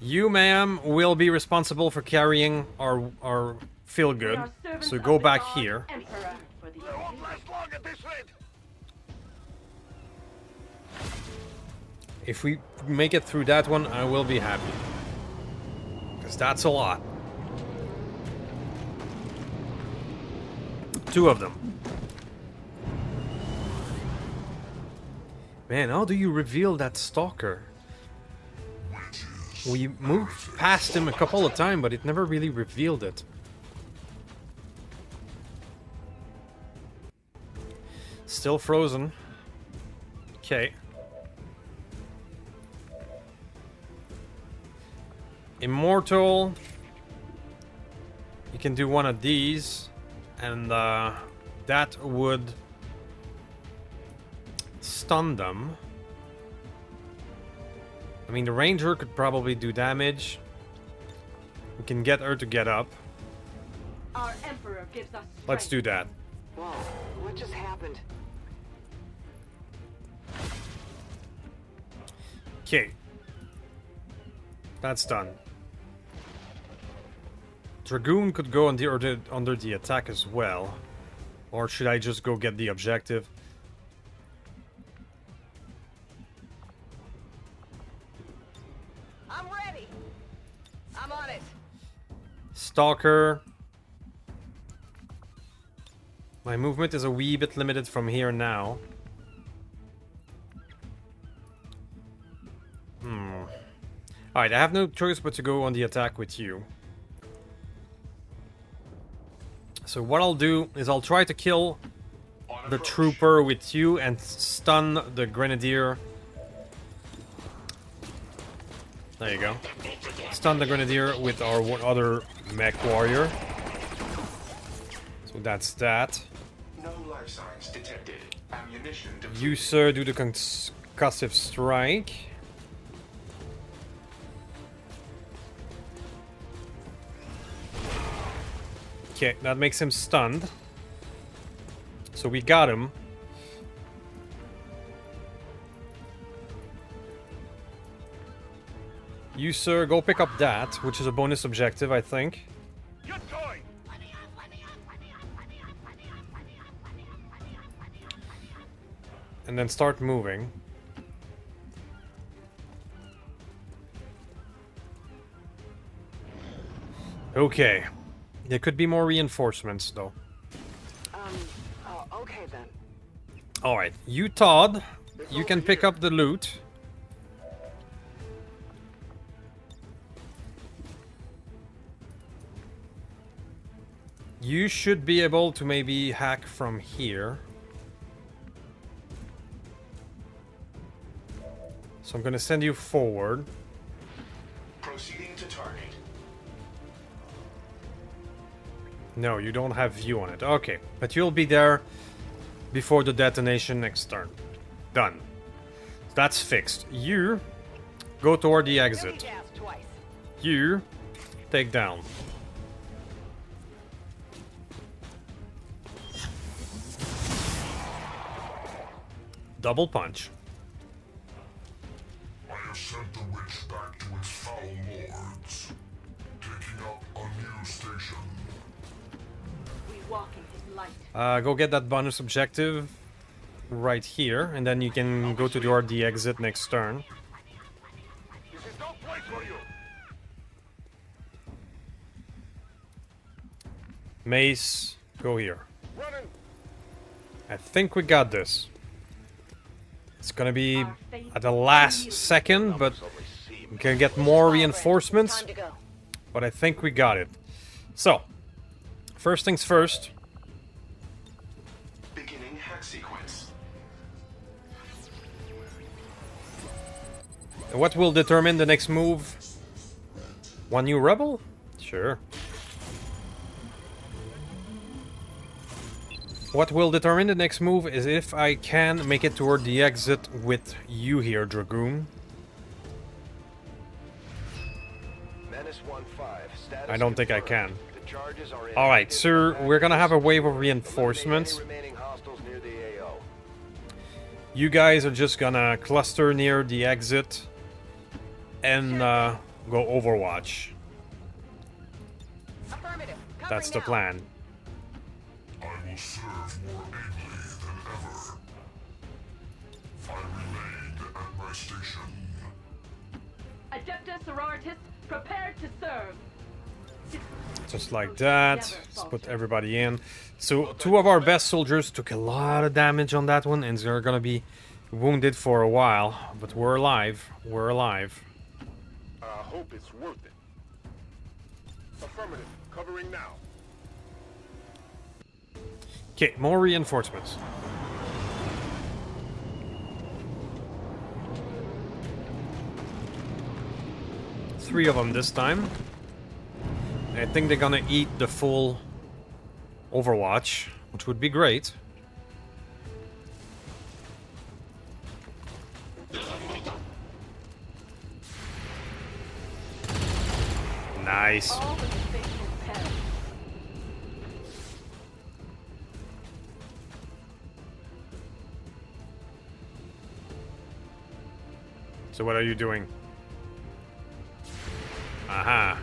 You, ma'am, will be responsible for carrying our We are Feelgood. servants So of go the back God here. Emperor for the They won't last long at this rate. If we make it through that one, I will be happy. Because that's a lot. 2 of them. Man, how do you reveal that stalker? We moved past him a couple of times, but it never really revealed it. Still frozen. Okay. Immortal. You can do one of these, and that would stun them. I mean, the ranger could probably do damage. We can get her to get up. Our Emperor gives us strength. Let's do that. Whoa, what just happened? Okay. That's done. Dragoon could go under the attack as well. Or should I just go get the objective? I'm ready. I'm on it. Stalker. My movement is a wee bit limited from here now. Alright, I have no choice but to go on the attack with you. So what I'll do is I'll try to kill the trooper with you and stun the grenadier. There you go. Stun the grenadier with our other mech warrior. So that's that. No life signs detected. Ammunition depleted. You, sir, do the concussive strike. Okay, that makes him stunned. So we got him. You, sir, go pick up that, which is a bonus objective, I think. Get going! And then start moving. Okay. There could be more reinforcements, though. Oh, okay then. Alright, you, Todd, you can pick up the loot. You should be able to maybe hack from here. So I'm gonna send you forward. Proceeding to target. No, you don't have view on it. Okay, but you'll be there before the detonation next turn. Done. That's fixed. You go toward the exit. Gas twice. You take down. Double punch. I have sent the witch back to its foul lords, taking up a new station. We walk in his light. Go get that bonus objective right here, and then you can go toward the exit next turn. This is no place for you! Mace, go here. Running! I think we got this. It's gonna be at the last second, but we can get more reinforcements. Time to go. But I think we got it. So, first things first. Beginning hack sequence. What will determine the next move? One new rebel? Sure. What will determine the next move is if I can make it toward the exit with you here, Dragoon. Menace 1-5. Status I don't think I confirmed. can. The charges are Alright, inactive. sir, we're gonna have a wave of Eliminate reinforcements. any remaining hostiles near the AO. You guys are just gonna cluster near the exit and go Overwatch. Affirmative. That's the Covering now. plan. I will serve more ably than ever. I remain at my station. Adeptus sororitas, prepared to serve. Just like that. Let's put everybody in. So, two of our best soldiers took a lot of damage on that one, and they're gonna be wounded for a while. But we're alive. We're alive. I hope it's worth it. Affirmative. Covering now. Okay, more reinforcements. Three of them this time. I think they're gonna eat the full Overwatch, which would be great. Nice. All but the faithful perish. So what are you doing? Aha.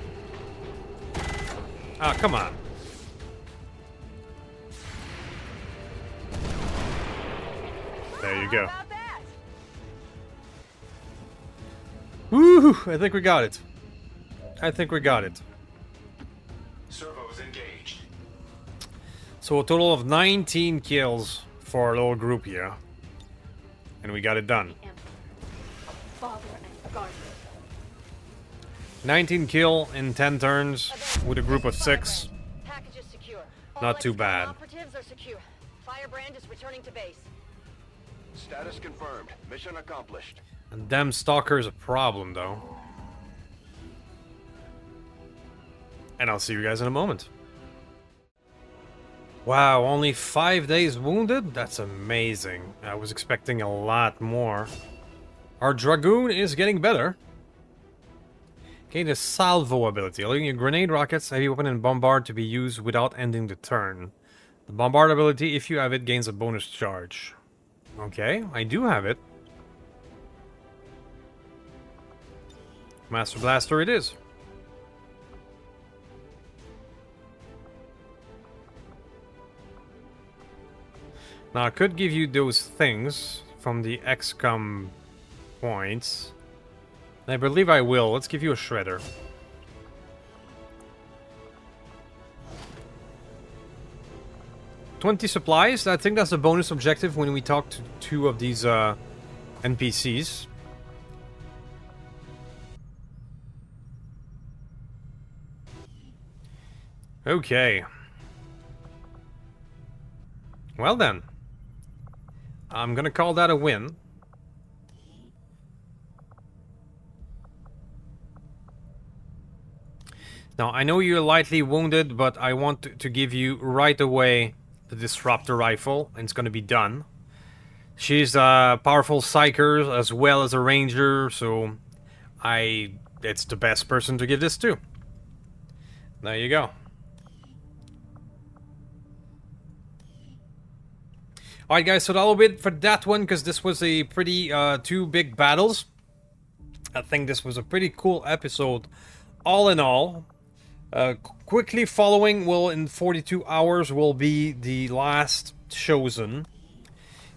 Ah, come on. There you go. How about that? Woo! I think we got it. I think we got it. Servos engaged. So a total of 19 kills for our little group here. And we got it done. Emperor, a father and guardian. 19 kill in 10 turns with a group of 6. Package is secure. Not too Xcom bad. Operatives are secure. Firebrand is returning to base. Status confirmed. Mission accomplished. And them Stalker is a problem, though. And I'll see you guys in a moment. Wow, only 5 days wounded? That's amazing. I was expecting a lot more. Our Dragoon is getting better. Gain the Salvo ability, allowing your grenade rockets, heavy weapon, and bombard to be used without ending the turn. The bombard ability, if you have it, gains a bonus charge. Okay, I do have it. Master Blaster it is. Now, I could give you those things from the Xcom points. I believe I will. Let's give you a shredder. $20 supplies. I think that's a bonus objective when we talk to 2 of these NPCs. Okay. Well then. I'm gonna call that a win. Now, I know you're lightly wounded, but I want to give you right away the Disruptor Rifle, and it's gonna be done. She's a powerful Psyker as well as a Ranger, so it's the best person to give this to. There you go. Alright guys, so that'll be it for that one, because this was a pretty, 2 big battles. I think this was a pretty cool episode, all in all. Quickly following, in 42 hours, will be the last Chosen.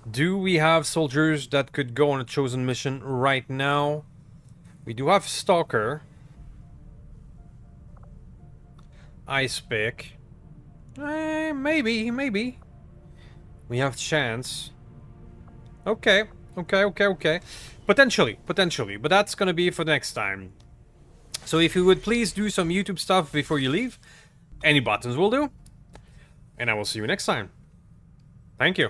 Do we have soldiers that could go on a Chosen mission right now? We do have Stalker. Ice Pick. Maybe. We have Chance. Okay. Potentially. But that's gonna be for next time. So if you would please do some YouTube stuff before you leave. Any buttons will do. And I will see you next time. Thank you.